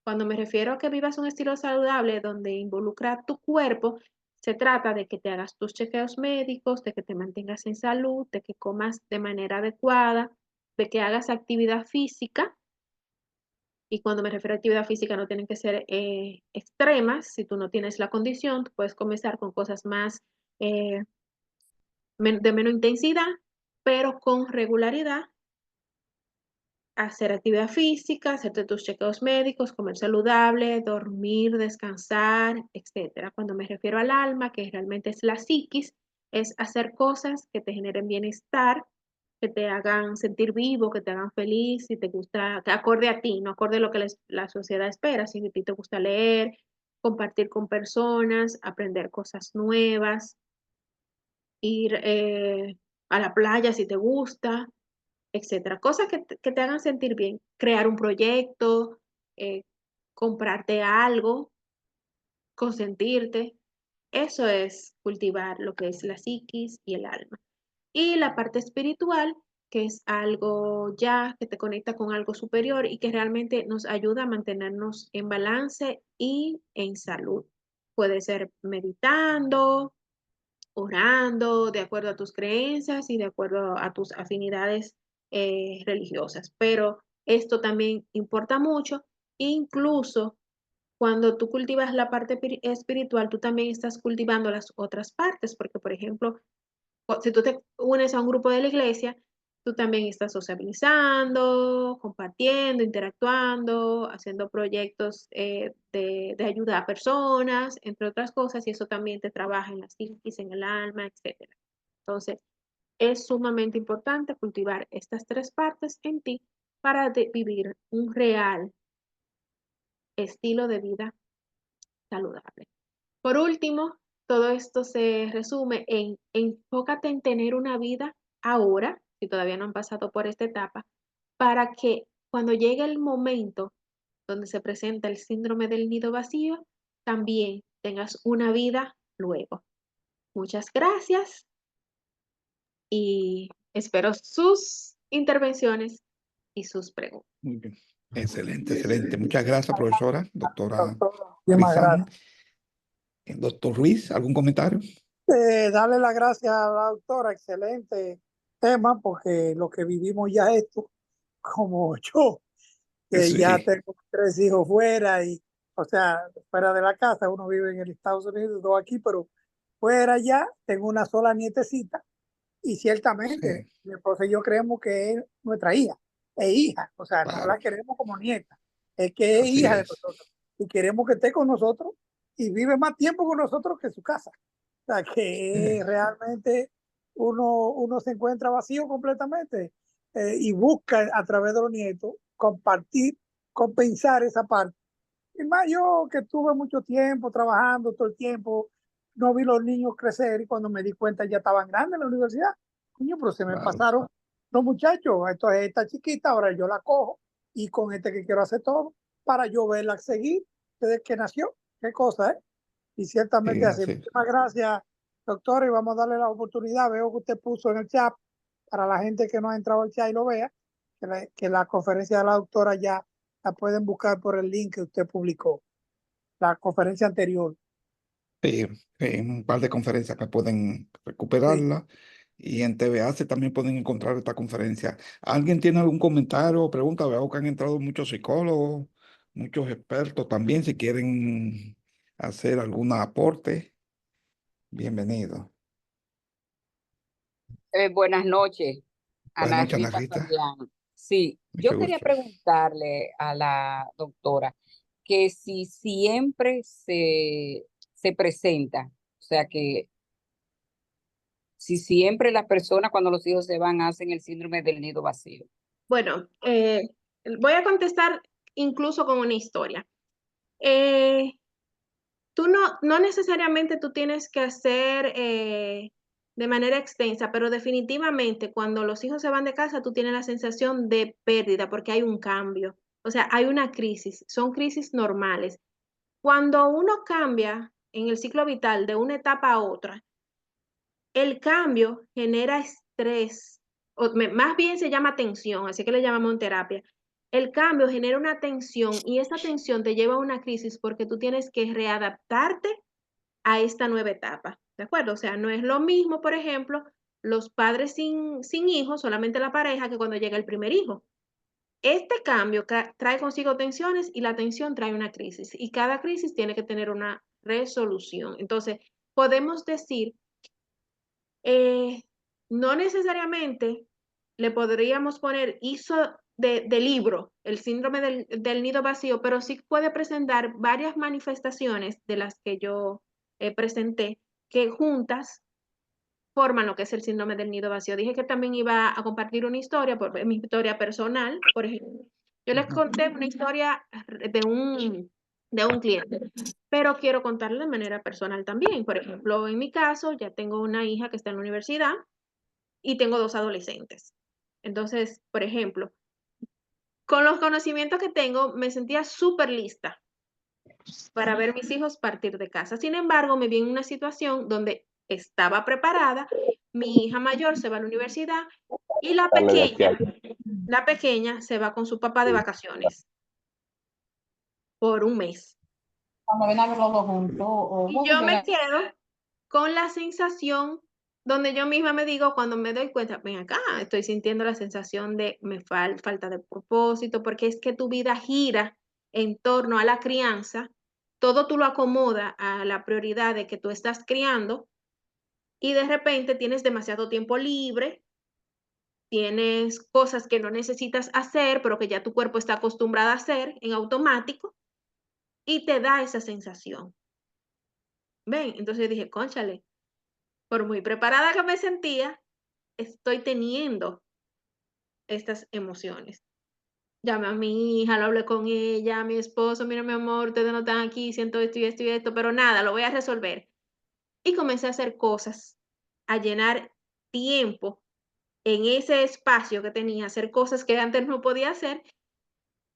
[SPEAKER 2] Cuando me refiero a que vivas un estilo saludable donde involucra tu cuerpo, se trata de que te hagas tus chequeos médicos, de que te mantengas en salud, de que comas de manera adecuada, de que hagas actividad física. Y cuando me refiero a actividad física no tienen que ser extremas. Si tú no tienes la condición, tú puedes comenzar con cosas más eh, de menos intensidad, pero con regularidad, hacer actividad física, hacerte tus chequeos médicos, comer saludable, dormir, descansar, etcétera. Cuando me refiero al alma, que realmente es la psiquis, es hacer cosas que te generen bienestar, que te hagan sentir vivo, que te hagan feliz, si te gusta, que acorde a ti, no acorde a lo que la sociedad espera, si a ti te gusta leer, compartir con personas, aprender cosas nuevas, ir a la playa si te gusta, etcétera. Cosas que te hagan sentir bien. Crear un proyecto, eh, comprarte algo, consentirte. Eso es cultivar lo que es la psiquis y el alma. Y la parte espiritual, que es algo ya que te conecta con algo superior y que realmente nos ayuda a mantenernos en balance y en salud. Puede ser meditando, orando de acuerdo a tus creencias y de acuerdo a tus afinidades religiosas. Pero esto también importa mucho, incluso cuando tú cultivas la parte espiritual, tú también estás cultivando las otras partes, porque por ejemplo, si tú te unes a un grupo de la iglesia, Tú también estás sociabilizando, compartiendo, interactuando, haciendo proyectos de ayuda a personas, entre otras cosas, y eso también te trabaja en la psiquis, en el alma, etcétera. Entonces, es sumamente importante cultivar estas tres partes en ti para vivir un real estilo de vida saludable. Por último, todo esto se resume en enfócate en tener una vida ahora, si todavía no han pasado por esta etapa, para que cuando llegue el momento donde se presenta el síndrome del nido vacío, también tengas una vida luego. Muchas gracias y espero sus intervenciones y sus preguntas.
[SPEAKER 1] Muy bien. Excelente, excelente. Muchas gracias, profesora, doctora
[SPEAKER 3] Doctor, muchísimas
[SPEAKER 1] Rizán.
[SPEAKER 3] gracias.
[SPEAKER 1] Doctor Ruiz, ¿algún comentario?
[SPEAKER 3] Darle las gracias a la doctora, excelente tema, porque lo que vivimos ya esto, como yo, que ya
[SPEAKER 1] Sí,
[SPEAKER 3] tengo 3 hijos fuera y, o sea, fuera de la casa, uno vive en el Estados Unidos, dos aquí, pero fuera ya, tengo una sola nietecita y ciertamente
[SPEAKER 1] sí,
[SPEAKER 3] mi esposa y yo creemos que es nuestra hija, es hija, o sea, no la
[SPEAKER 1] claro,
[SPEAKER 3] queremos como nieta, es que es
[SPEAKER 1] así
[SPEAKER 3] hija de
[SPEAKER 1] es.
[SPEAKER 3] nosotros y queremos que esté con nosotros y vive más tiempo con nosotros que su casa. O sea, que realmente uno se encuentra vacío completamente y busca a través de los nietos compartir, compensar esa parte. Y más yo que tuve mucho tiempo trabajando todo el tiempo, no vi los niños crecer y cuando me di cuenta ya estaban grandes en la universidad. Coño, pero se me
[SPEAKER 1] Claro,
[SPEAKER 3] pasaron los muchachos. Entonces esta chiquita, ahora yo la cojo y con este que quiero hacer todo para yo verla seguir desde que nació. Qué cosa, ¿eh? Y
[SPEAKER 1] sí,
[SPEAKER 3] ciertamente así.
[SPEAKER 1] así.
[SPEAKER 3] Muchísimas gracias, doctor, y vamos a darle la oportunidad. Veo que usted puso en el chat para la gente que no ha entrado al chat y lo vea, que la conferencia de la doctora ya la pueden buscar por el link que usted publicó, la conferencia anterior.
[SPEAKER 1] Sí, en un par de conferencias que pueden
[SPEAKER 3] Sí.
[SPEAKER 1] recuperarla y en TVAC también pueden encontrar esta conferencia. ¿Alguien tiene algún comentario o pregunta? Veo que han entrado muchos psicólogos, muchos expertos también. Si quieren hacer algún aporte, bienvenido.
[SPEAKER 4] Buenas noches,
[SPEAKER 1] Buenas
[SPEAKER 4] Ana
[SPEAKER 1] noches, Ana
[SPEAKER 4] Rita
[SPEAKER 1] Rita.
[SPEAKER 4] Fabián. Sí, yo
[SPEAKER 1] Mucho
[SPEAKER 4] quería
[SPEAKER 1] gusto.
[SPEAKER 4] preguntarle a la doctora que si siempre se presenta, o sea que si siempre las personas cuando los hijos se van hacen el síndrome del nido vacío.
[SPEAKER 2] Bueno, voy a contestar incluso con una historia. Eh, Tú no necesariamente tú tienes que hacer de manera extensa, pero definitivamente cuando los hijos se van de casa, tú tienes la sensación de pérdida porque hay un cambio. O sea, hay una crisis, son crisis normales. Cuando uno cambia en el ciclo vital de una etapa a otra, el cambio genera estrés, más bien se llama tensión, así que le llamamos en terapia. El cambio genera una tensión y esa tensión te lleva a una crisis porque tú tienes que readaptarte a esta nueva etapa, ¿de acuerdo? O sea, no es lo mismo, por ejemplo, los padres sin hijos, solamente la pareja, que cuando llega el primer hijo. Este cambio trae consigo tensiones y la tensión trae una crisis y cada crisis tiene que tener una resolución. Entonces, podemos decir, eh, no necesariamente le podríamos poner ISO de libro, el síndrome del nido vacío, pero sí puede presentar varias manifestaciones de las que yo presenté, que juntas forman lo que es el síndrome del nido vacío. Dije que también iba a compartir una historia, mi historia personal, por ejemplo. Yo les
[SPEAKER 1] Ujú.
[SPEAKER 2] conté una historia de un cliente, pero quiero contarle de manera personal también. Por ejemplo, en mi caso, ya tengo una hija que está en la universidad y tengo 2 adolescentes. Entonces, por ejemplo, con los conocimientos que tengo, me sentía súper lista para ver mis hijos partir de casa. Sin embargo, me vi en una situación donde estaba preparada, mi hija mayor se va a la universidad y la pequeña se va con su papá de vacaciones por un mes.
[SPEAKER 5] Cuando ven a ver los dos juntos, o
[SPEAKER 2] Y
[SPEAKER 5] bueno,
[SPEAKER 2] yo me
[SPEAKER 5] llegan.
[SPEAKER 2] quedo con la sensación donde yo misma me digo, cuando me doy cuenta, ven acá, estoy sintiendo la sensación de falta de propósito, porque es que tu vida gira en torno a la crianza, todo tú lo acomodas a la prioridad de que tú estás criando y de repente tienes demasiado tiempo libre tienes cosas que no necesitas hacer, pero que ya tu cuerpo está acostumbrado a hacer en automático y te da esa sensación. ¿Ven? Entonces yo dije, cónchale, por muy preparada que me sentía, estoy teniendo estas emociones. Llamé a mi hija, lo hablé con ella, a mi esposo, mira mi amor, ustedes no están aquí, siento esto y esto y esto, pero nada, lo voy a resolver. Y comencé a hacer cosas, a llenar tiempo en ese espacio que tenía, hacer cosas que antes no podía hacer.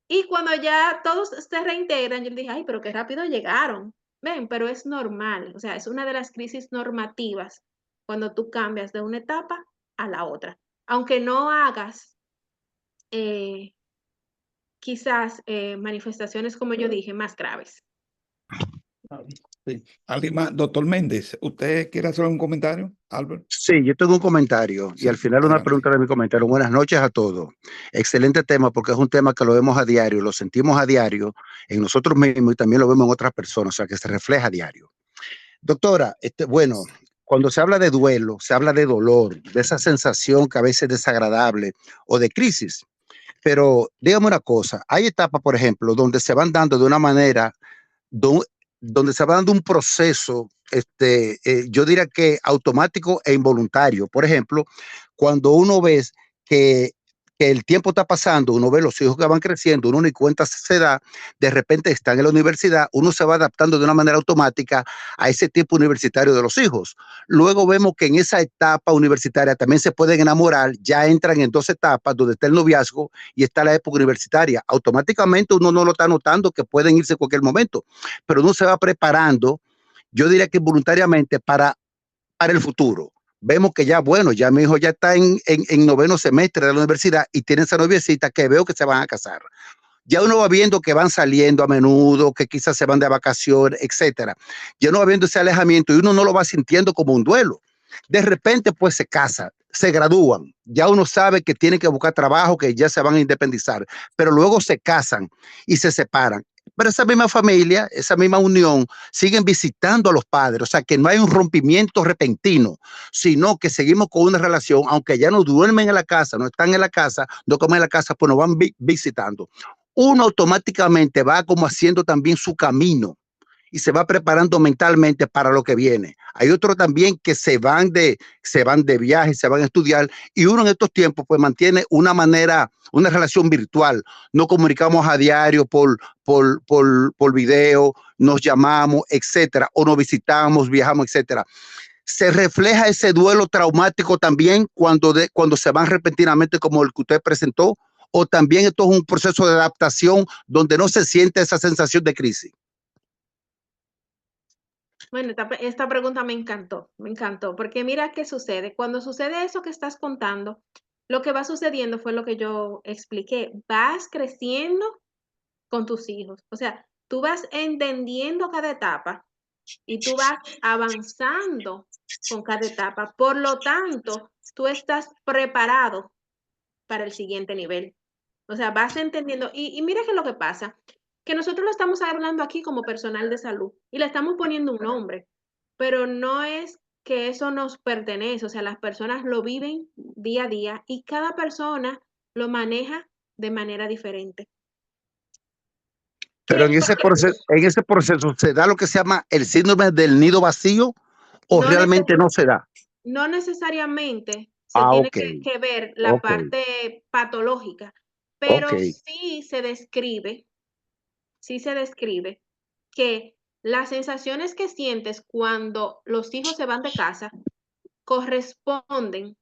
[SPEAKER 2] Y cuando ya todos se reintegran, yo dije, ay, pero qué rápido llegaron. Ven, pero es normal, o sea, es una de las crisis normativas cuando tú cambias de una etapa a la otra. Aunque no hagas eh, quizás manifestaciones, como yo dije, más graves.
[SPEAKER 1] Sí. ¿Alguien más? Doctor Méndez, ¿usted quiere hacer un comentario, Albert?
[SPEAKER 6] Sí, yo tengo un comentario y
[SPEAKER 1] Sí,
[SPEAKER 6] al final una
[SPEAKER 1] adelante.
[SPEAKER 6] pregunta de mi comentario. Buenas noches a todos. Excelente tema porque es un tema que lo vemos a diario, lo sentimos a diario en nosotros mismos y también lo vemos en otras personas, o sea que se refleja a diario. Doctora, bueno, cuando se habla de duelo, se habla de dolor, de esa sensación que a veces es desagradable o de crisis. Pero dígame una cosa, hay etapas, por ejemplo, donde se van dando de una manera do- donde se va dando un proceso, yo diría que automático e involuntario. Por ejemplo, cuando uno ve que, que el tiempo está pasando, uno ve los hijos que van creciendo, uno ni cuenta se da, de repente están en la universidad, uno se va adaptando de una manera automática a ese tiempo universitario de los hijos. Luego vemos que en esa etapa universitaria también se pueden enamorar, ya entran en dos etapas donde está el noviazgo y está la época universitaria. Automáticamente uno no lo está notando que pueden irse en cualquier momento, pero uno se va preparando, yo diría que voluntariamente para el futuro. Vemos que ya, bueno, ya mi hijo ya está en noveno semestre de la universidad y tiene esa noviecita que veo que se van a casar. Ya uno va viendo que van saliendo a menudo, que quizás se van de vacaciones, etcétera. Ya uno va viendo ese alejamiento y uno no lo va sintiendo como un duelo. De repente, pues se casan, se gradúan. Ya uno sabe que tienen que buscar trabajo, que ya se van a independizar, pero luego se casan y se separan. Pero esa misma familia, esa misma unión, siguen visitando a los padres. O sea, que no hay un rompimiento repentino, sino que seguimos con una relación, aunque ya no duermen en la casa, no están en la casa, no comen en la casa, pues nos van visitando. Uno automáticamente va como haciendo también su camino y se va preparando mentalmente para lo que viene. Hay otros también que se van de viaje, se van a estudiar y uno en estos tiempos pues mantiene una relación virtual. No comunicamos a diario por video, nos llamamos, etcétera, o nos visitamos, viajamos, etcétera. Se refleja ese duelo traumático también cuando se van repentinamente como el que usted presentó, o también esto es un proceso de adaptación donde no se siente esa sensación de crisis.
[SPEAKER 2] Bueno, esta pregunta me encantó, porque mira qué sucede. Cuando sucede eso que estás contando, lo que va sucediendo fue lo que yo expliqué. Vas creciendo con tus hijos. O sea, tú vas entendiendo cada etapa y tú vas avanzando con cada etapa. Por lo tanto, tú estás preparado para el siguiente nivel. O sea, vas entendiendo. Y mira qué es lo que pasa, que nosotros lo estamos hablando aquí como personal de salud y le estamos poniendo un nombre, pero no es que eso nos pertenece. O sea, las personas lo viven día a día y cada persona lo maneja de manera diferente.
[SPEAKER 6] Pero
[SPEAKER 2] Porque
[SPEAKER 6] en ese proceso se da lo que se llama el síndrome del nido vacío o
[SPEAKER 2] no,
[SPEAKER 6] realmente no se da.
[SPEAKER 2] no necesariamente se
[SPEAKER 6] Ah,
[SPEAKER 2] tiene
[SPEAKER 6] ok,
[SPEAKER 2] que ver la
[SPEAKER 6] ok,
[SPEAKER 2] parte patológica,
[SPEAKER 6] ok.
[SPEAKER 2] pero sí se describe que las sensaciones que sientes cuando los hijos se van de casa corresponden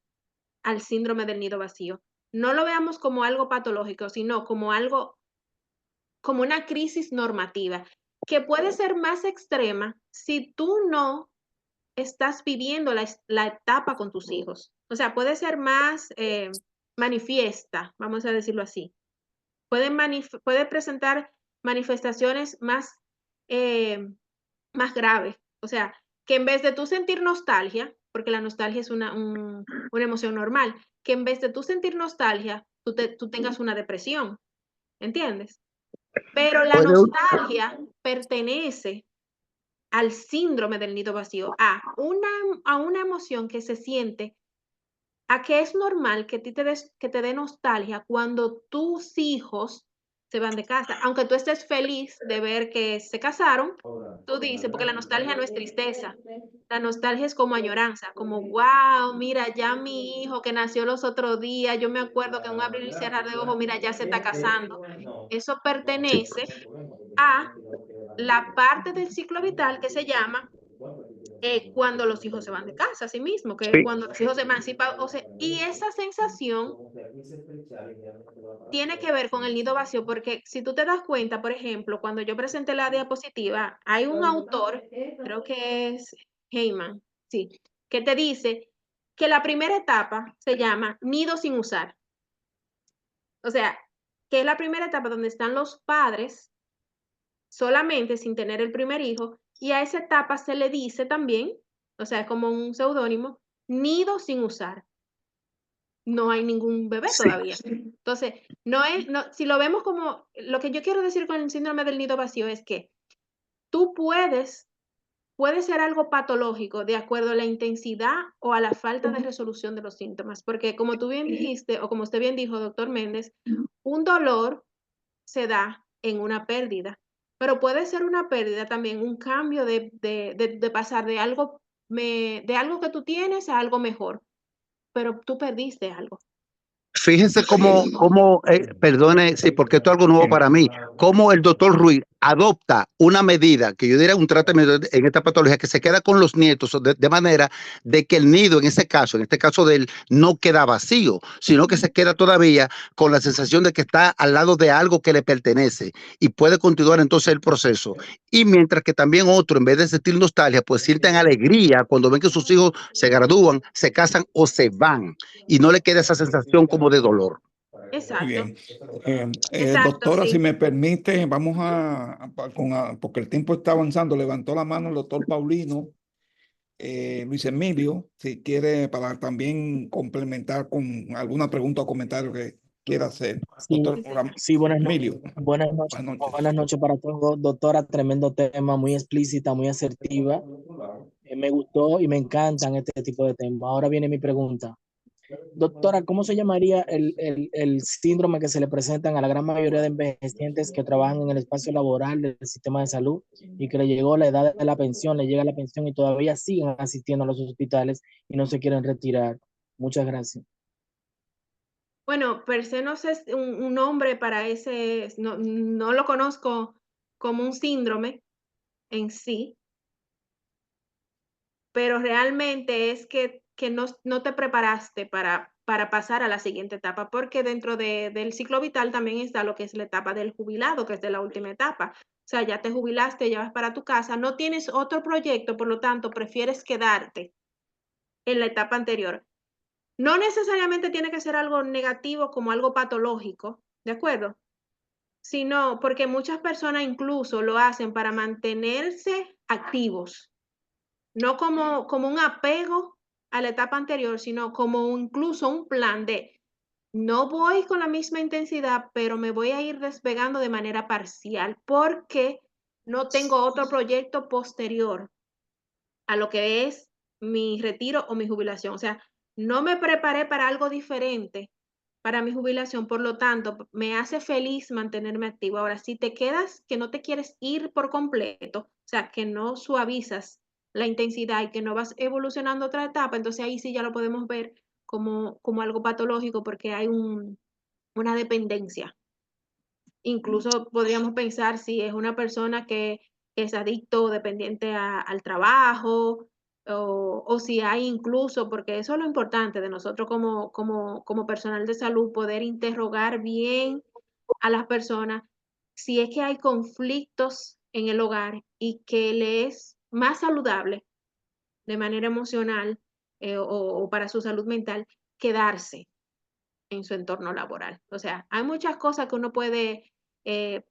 [SPEAKER 2] al síndrome del nido vacío. No lo veamos como algo patológico, sino como algo, como una crisis normativa, que puede ser más extrema si tú no estás viviendo la etapa con tus hijos. O sea, puede ser más manifiesta, vamos a decirlo así. Puede presentar manifestaciones más graves. O sea, que en vez de tú sentir nostalgia, porque la nostalgia es una emoción normal, que en vez de tú sentir nostalgia, tú tengas una depresión, ¿entiendes? Pero la
[SPEAKER 6] Puede,
[SPEAKER 2] nostalgia pertenece al síndrome del nido vacío, a una emoción que se siente a que es normal que te dé nostalgia cuando tus hijos se van de casa, aunque tú estés feliz de ver que se casaron, tú dices, porque la nostalgia no es tristeza, la nostalgia es como añoranza, como, wow, mira, ya mi hijo que nació los otros días, yo me acuerdo que en un abrir y cerrar de ojos, mira, ya se está casando. Eso
[SPEAKER 6] Sí.
[SPEAKER 2] pertenece a la parte del ciclo vital que se llama cuando los hijos se van de casa, así mismo, que
[SPEAKER 6] Sí.
[SPEAKER 2] cuando los hijos se emancipan, o sea, y esa sensación tiene que ver con el nido vacío, porque si tú te das cuenta, por ejemplo, cuando yo presenté la diapositiva, hay un autor, creo que es Heyman, sí, que te dice que la primera etapa se llama nido sin usar. O sea, que es la primera etapa donde están los padres solamente sin tener el primer hijo, y a esa etapa se le dice también, o sea, es como un seudónimo, nido sin usar. No hay ningún bebé
[SPEAKER 6] Sí.
[SPEAKER 2] todavía. Entonces, no es, no, si lo vemos como, lo que yo quiero decir con el síndrome del nido vacío es que tú puede ser algo patológico de acuerdo a la intensidad o a la falta de resolución de los síntomas, porque como tú bien dijiste, o como usted bien dijo, doctor Méndez, un dolor se da en una pérdida, pero puede ser una pérdida también, un cambio de pasar de algo que tú tienes a algo mejor, pero tú perdiste algo.
[SPEAKER 6] Fíjense cómo perdone, sí, porque esto es algo nuevo para mí, cómo el doctor Ruiz adopta una medida, que yo diría un tratamiento en esta patología, que se queda con los nietos de manera de que el nido, en este caso de él, no queda vacío, sino que se queda todavía con la sensación de que está al lado de algo que le pertenece y puede continuar entonces el proceso. Y mientras que también otro, en vez de sentir nostalgia, pues sienten alegría cuando ven que sus hijos se gradúan, se casan o se van y no le queda esa sensación como de dolor.
[SPEAKER 1] Muy
[SPEAKER 2] Exacto,
[SPEAKER 1] bien.
[SPEAKER 2] exacto,
[SPEAKER 1] Doctora, si
[SPEAKER 2] sí.
[SPEAKER 1] me permite, vamos porque el tiempo está avanzando. Levantó la mano el doctor Paulino, Luis Emilio, si quiere, para también complementar con alguna pregunta o comentario que quiera hacer.
[SPEAKER 7] Sí,
[SPEAKER 1] Doctor
[SPEAKER 7] sí,
[SPEAKER 1] Emilio,
[SPEAKER 7] buenas noches.
[SPEAKER 1] buenas noches.
[SPEAKER 7] Buenas noches para todos, doctora. Tremendo tema, muy explícita, muy asertiva. Me gustó y me encantan este tipo de temas. Ahora viene mi pregunta. Doctora, ¿cómo se llamaría el síndrome que se le presentan a la gran mayoría de envejecientes que trabajan en el espacio laboral del sistema de salud y que le llegó la edad de la pensión, le llega la pensión y todavía siguen asistiendo a los hospitales y no se quieren retirar? Muchas gracias.
[SPEAKER 2] Bueno, per se no sé un nombre para ese, no lo conozco como un síndrome en sí, pero realmente es que no te preparaste para pasar a la siguiente etapa, porque dentro del ciclo vital también está lo que es la etapa del jubilado, que es de la última etapa. O sea, ya te jubilaste, ya vas para tu casa, no tienes otro proyecto, por lo tanto, prefieres quedarte en la etapa anterior. No necesariamente tiene que ser algo negativo como algo patológico, ¿de acuerdo? Sino porque muchas personas incluso lo hacen para mantenerse activos, no como un apego a la etapa anterior, sino como incluso un plan de no voy con la misma intensidad, pero me voy a ir despegando de manera parcial porque no tengo otro proyecto posterior a lo que es mi retiro o mi jubilación. O sea, no me preparé para algo diferente para mi jubilación, por lo tanto, me hace feliz mantenerme activo. Ahora, si te quedas que no te quieres ir por completo, o sea, que no suavizas la intensidad y que no vas evolucionando a otra etapa, entonces ahí sí ya lo podemos ver como algo patológico porque hay una dependencia. Incluso podríamos pensar si es una persona que es adicto o dependiente al trabajo, o si hay incluso, porque eso es lo importante de nosotros como personal de salud, poder interrogar bien a las personas si es que hay conflictos en el hogar y que le es más saludable de manera emocional o para su salud mental quedarse en su entorno laboral. O sea, hay muchas cosas que uno puede eh,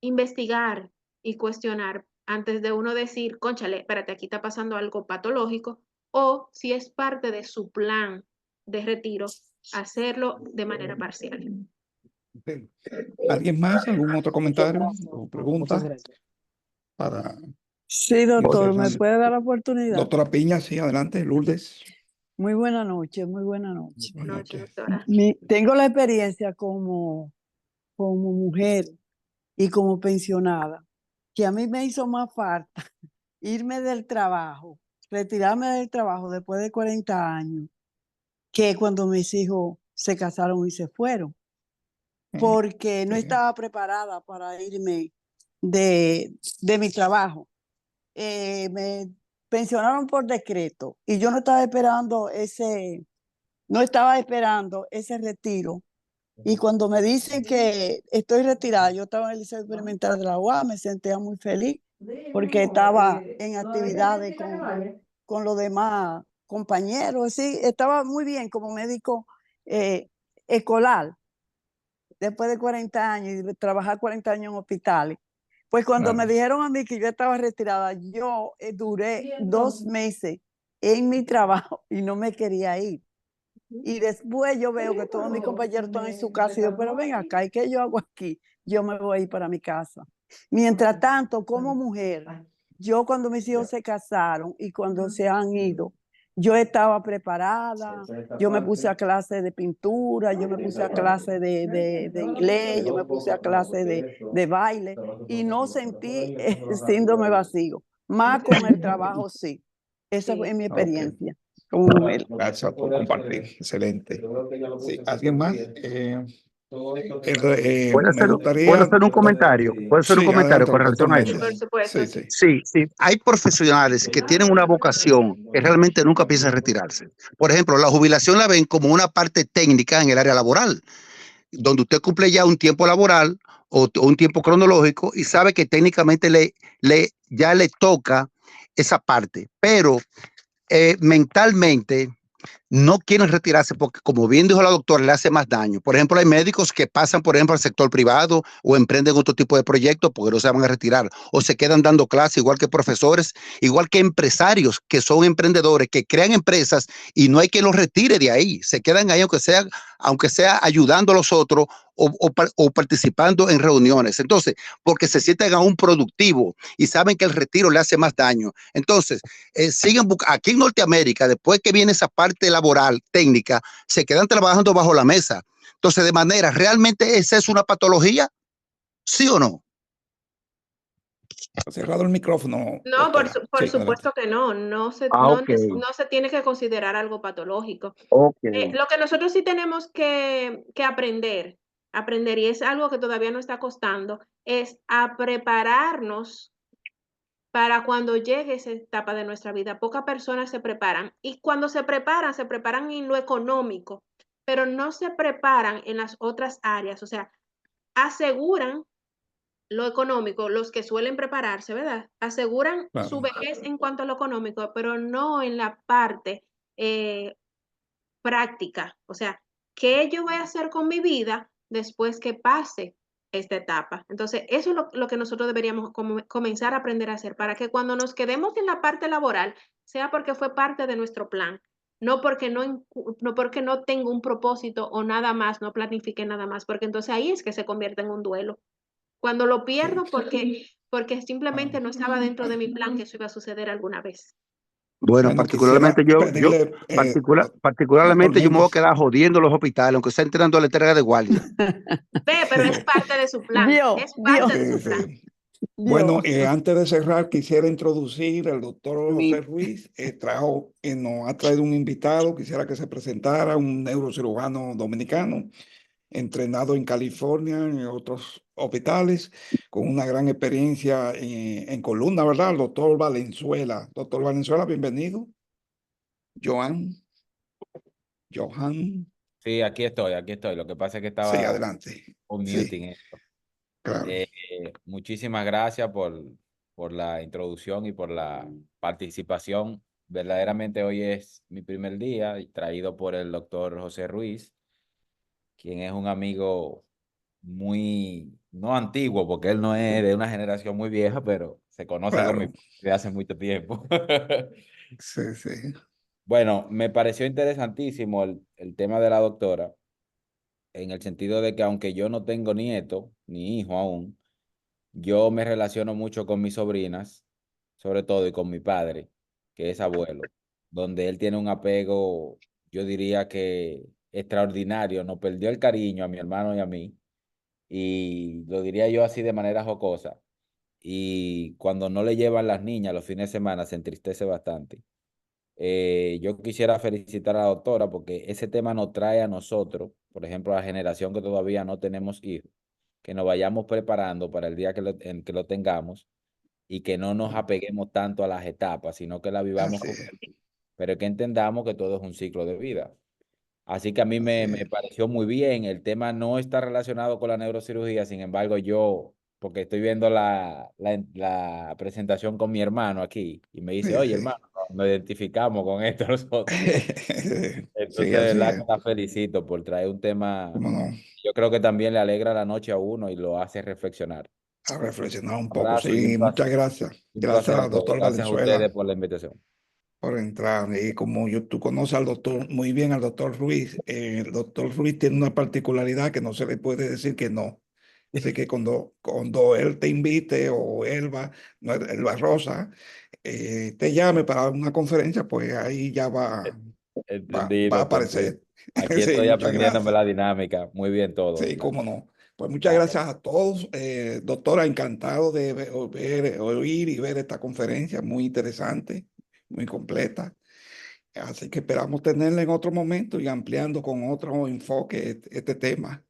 [SPEAKER 2] investigar y cuestionar antes de uno decir, cónchale, espérate, aquí está pasando algo patológico, o si es parte de su plan de retiro, hacerlo de manera parcial.
[SPEAKER 1] ¿Alguien más? ¿Algún otro
[SPEAKER 7] Muchas
[SPEAKER 1] comentario
[SPEAKER 7] gracias.
[SPEAKER 1] o
[SPEAKER 7] Muchas
[SPEAKER 1] pregunta
[SPEAKER 7] gracias.
[SPEAKER 1] para
[SPEAKER 3] Sí,
[SPEAKER 1] ir
[SPEAKER 3] doctor, ¿me
[SPEAKER 1] cerrando?
[SPEAKER 3] puede dar la oportunidad?
[SPEAKER 1] Doctora Piña, sí, adelante, Lourdes.
[SPEAKER 8] Muy buena noche, muy buena noche.
[SPEAKER 1] Buenas
[SPEAKER 2] Noche,
[SPEAKER 1] noches.
[SPEAKER 2] doctora.
[SPEAKER 8] Tengo la experiencia como mujer y como pensionada, que a mí me hizo más falta irme del trabajo, retirarme del trabajo después de 40 años, que cuando mis hijos se casaron y se fueron, porque no
[SPEAKER 1] Sí.
[SPEAKER 8] estaba preparada para irme de mi trabajo. Me pensionaron por decreto y yo no estaba esperando ese retiro. Y cuando me dicen que estoy retirada, yo estaba en el Liceo Experimental de la UAS, me sentía muy feliz porque estaba en actividades con los demás compañeros, sí, estaba muy bien como médico escolar, después de 40 años y de trabajar 40 años en hospitales. Pues cuando me
[SPEAKER 1] Claro.
[SPEAKER 8] dijeron a mí que yo estaba retirada, yo duré 2 meses en mi trabajo y no me quería ir. Y después yo veo que todos mis compañeros están en su casa y yo, pero ven acá, ¿y qué yo hago aquí? Yo me voy a ir para mi casa. Mientras tanto, como mujer, yo cuando mis hijos se casaron y cuando se han ido, yo estaba preparada, yo me puse a clase de pintura, yo me puse a clase de inglés, yo me puse a clase de baile y no sentí el síndrome vacío, más con el trabajo sí. Esa fue mi
[SPEAKER 1] Ok.
[SPEAKER 8] experiencia como mujer.
[SPEAKER 1] Gracias por compartir. Excelente. Sí, ¿alguien más? Me
[SPEAKER 6] ¿Puedo
[SPEAKER 1] gustaría...
[SPEAKER 6] hacer un comentario? ¿Puedo hacer un
[SPEAKER 1] Sí,
[SPEAKER 6] comentario
[SPEAKER 1] adelante,
[SPEAKER 6] con
[SPEAKER 1] doctor
[SPEAKER 6] relación a eso?
[SPEAKER 2] Por
[SPEAKER 1] Méndez.
[SPEAKER 2] supuesto,
[SPEAKER 1] Sí,
[SPEAKER 2] sí.
[SPEAKER 1] sí.
[SPEAKER 6] Sí, hay profesionales que tienen una vocación que realmente nunca piensan retirarse. Por ejemplo, la jubilación la ven como una parte técnica en el área laboral, donde usted cumple ya un tiempo laboral o un tiempo cronológico y sabe que técnicamente ya le toca esa parte, pero mentalmente no quieren retirarse porque, como bien dijo la doctora, le hace más daño. Por ejemplo, hay médicos que pasan, por ejemplo, al sector privado o emprenden otro tipo de proyectos porque no se van a retirar o se quedan dando clases, igual que profesores, igual que empresarios que son emprendedores, que crean empresas y no hay que los retire de ahí. Se quedan ahí, aunque sea ayudando a los otros o participando en reuniones. Entonces, porque se sienten aún productivos y saben que el retiro le hace más daño. Entonces, siguen aquí en Norteamérica, después que viene esa parte laboral, técnica, se quedan trabajando bajo la mesa. Entonces, de manera, ¿realmente esa es una patología? ¿Sí o no?
[SPEAKER 1] Ha cerrado el micrófono,
[SPEAKER 2] No,
[SPEAKER 1] doctora.
[SPEAKER 2] por
[SPEAKER 1] Sí, adelante.
[SPEAKER 2] supuesto que no, no se,
[SPEAKER 6] Ah, ok.
[SPEAKER 2] no se tiene que considerar algo patológico.
[SPEAKER 6] Ok.
[SPEAKER 2] Lo que nosotros sí tenemos que aprender, y es algo que todavía no está costando, es a prepararnos para cuando llegue esa etapa de nuestra vida. Pocas personas se preparan y cuando se preparan en lo económico, pero no se preparan en las otras áreas, o sea, aseguran lo económico, los que suelen prepararse, ¿verdad? Aseguran su
[SPEAKER 1] Claro.
[SPEAKER 2] vejez en cuanto a lo económico, pero no en la parte eh, práctica. O sea, ¿qué yo voy a hacer con mi vida después que pase esta etapa? Entonces, eso es lo que nosotros deberíamos comenzar a aprender a hacer para que cuando nos quedemos en la parte laboral, sea porque fue parte de nuestro plan, no porque no tengo un propósito o nada más, no planifique nada más, porque entonces ahí es que se convierte en un duelo. Cuando lo pierdo
[SPEAKER 1] Sí.
[SPEAKER 2] porque simplemente no estaba dentro de mi plan que eso iba a suceder alguna vez.
[SPEAKER 6] Bueno,
[SPEAKER 1] Bueno, quisiera
[SPEAKER 6] particularmente
[SPEAKER 1] pedirle, doctor
[SPEAKER 6] particularmente yo me voy a
[SPEAKER 1] Méndez.
[SPEAKER 6] quedar jodiendo los hospitales, aunque sea entrando a la entrega de guardia.
[SPEAKER 2] Ve, pero es parte de su plan,
[SPEAKER 8] Vio,
[SPEAKER 2] es
[SPEAKER 8] vio,
[SPEAKER 2] parte de
[SPEAKER 1] Sí,
[SPEAKER 2] su plan.
[SPEAKER 1] sí.
[SPEAKER 8] vio.
[SPEAKER 1] Bueno, antes de cerrar, quisiera introducir al doctor
[SPEAKER 4] Mi-
[SPEAKER 1] José Ruiz. Nos ha traído un invitado, quisiera que se presentara, un neurocirujano dominicano, entrenado en California, en otros hospitales, con una gran experiencia en columna, ¿verdad? El doctor Valenzuela. Doctor Valenzuela, bienvenido. Joan, Johan,
[SPEAKER 9] Sí, aquí estoy, aquí estoy. Lo que pasa es que
[SPEAKER 1] sí,
[SPEAKER 9] estaba
[SPEAKER 1] adelante.
[SPEAKER 9] un
[SPEAKER 1] Sí,
[SPEAKER 9] muting esto.
[SPEAKER 1] claro.
[SPEAKER 9] Muchísimas gracias por la introducción y por la participación. Verdaderamente hoy es mi primer día, y traído por el doctor José Ruiz, quien es un amigo muy, no antiguo, porque él no es de una generación muy vieja, pero se conoce con mi
[SPEAKER 1] Claro,
[SPEAKER 9] de hace mucho tiempo.
[SPEAKER 1] sí, sí.
[SPEAKER 9] Bueno, me pareció interesantísimo el tema de la doctora, en el sentido de que aunque yo no tengo nieto ni hijo aún, yo me relaciono mucho con mis sobrinas, sobre todo, y con mi padre, que es abuelo. donde él tiene un apego, yo diría que extraordinario, nos perdió el cariño a mi hermano y a mí, y lo diría yo así de manera jocosa. Y cuando no le llevan las niñas los fines de semana se entristece bastante. Yo quisiera felicitar a la doctora porque ese tema nos trae a nosotros, por ejemplo, a la generación que todavía no tenemos hijos, que nos vayamos preparando para el día en que lo tengamos y que no nos apeguemos tanto a las etapas, sino que la vivamos
[SPEAKER 1] Así
[SPEAKER 9] con
[SPEAKER 1] es,
[SPEAKER 9] él, pero que entendamos que todo es un ciclo de vida. Así que a mí
[SPEAKER 1] así
[SPEAKER 9] me
[SPEAKER 1] es.
[SPEAKER 9] pareció muy bien. El tema no está relacionado con la neurocirugía, sin embargo, yo, porque estoy viendo la presentación con mi hermano aquí, y me dice,
[SPEAKER 1] Sí,
[SPEAKER 9] oye,
[SPEAKER 1] sí.
[SPEAKER 9] hermano, nos identificamos con esto nosotros. Entonces,
[SPEAKER 1] Sí,
[SPEAKER 9] de
[SPEAKER 1] así
[SPEAKER 9] verdad
[SPEAKER 1] es.
[SPEAKER 9] que la felicito por traer un tema,
[SPEAKER 1] Cómo no,
[SPEAKER 9] yo creo que también le alegra la noche a uno y lo hace reflexionar.
[SPEAKER 1] a reflexionar un poco.
[SPEAKER 9] Abrazo y
[SPEAKER 1] Sí, muchas gracias.
[SPEAKER 9] un placer a
[SPEAKER 1] Gracias,
[SPEAKER 9] todos.
[SPEAKER 1] doctor
[SPEAKER 9] Gracias a
[SPEAKER 1] Valenzuela,
[SPEAKER 9] ustedes por la invitación.
[SPEAKER 1] por entrar. Y como tú conoces al doctor muy bien, al doctor Ruiz, el doctor Ruiz tiene una particularidad que no se le puede decir que no. Así que cuando él te invite o no, Elba Rosa, te llame para una conferencia, pues ahí ya va a
[SPEAKER 9] Entendido, entendido.
[SPEAKER 1] aparecer.
[SPEAKER 9] Aquí
[SPEAKER 1] Sí,
[SPEAKER 9] estoy
[SPEAKER 1] muchas
[SPEAKER 9] aprendiéndome
[SPEAKER 1] gracias.
[SPEAKER 9] la dinámica. Muy bien todo.
[SPEAKER 1] Sí, cómo no. Pues muchas
[SPEAKER 9] Dale.
[SPEAKER 1] gracias a todos. Doctora, encantado de oír y ver esta conferencia, muy interesante, muy completa. Así que esperamos tenerla en otro momento y ampliando con otro enfoque este tema.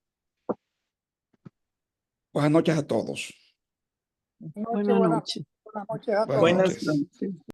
[SPEAKER 1] Buenas noches a todos.
[SPEAKER 3] Buenas noches,
[SPEAKER 8] Buenas noches.
[SPEAKER 3] buenas noches a
[SPEAKER 1] Buenas
[SPEAKER 3] todos.
[SPEAKER 8] Buenas
[SPEAKER 1] noches.
[SPEAKER 8] noches.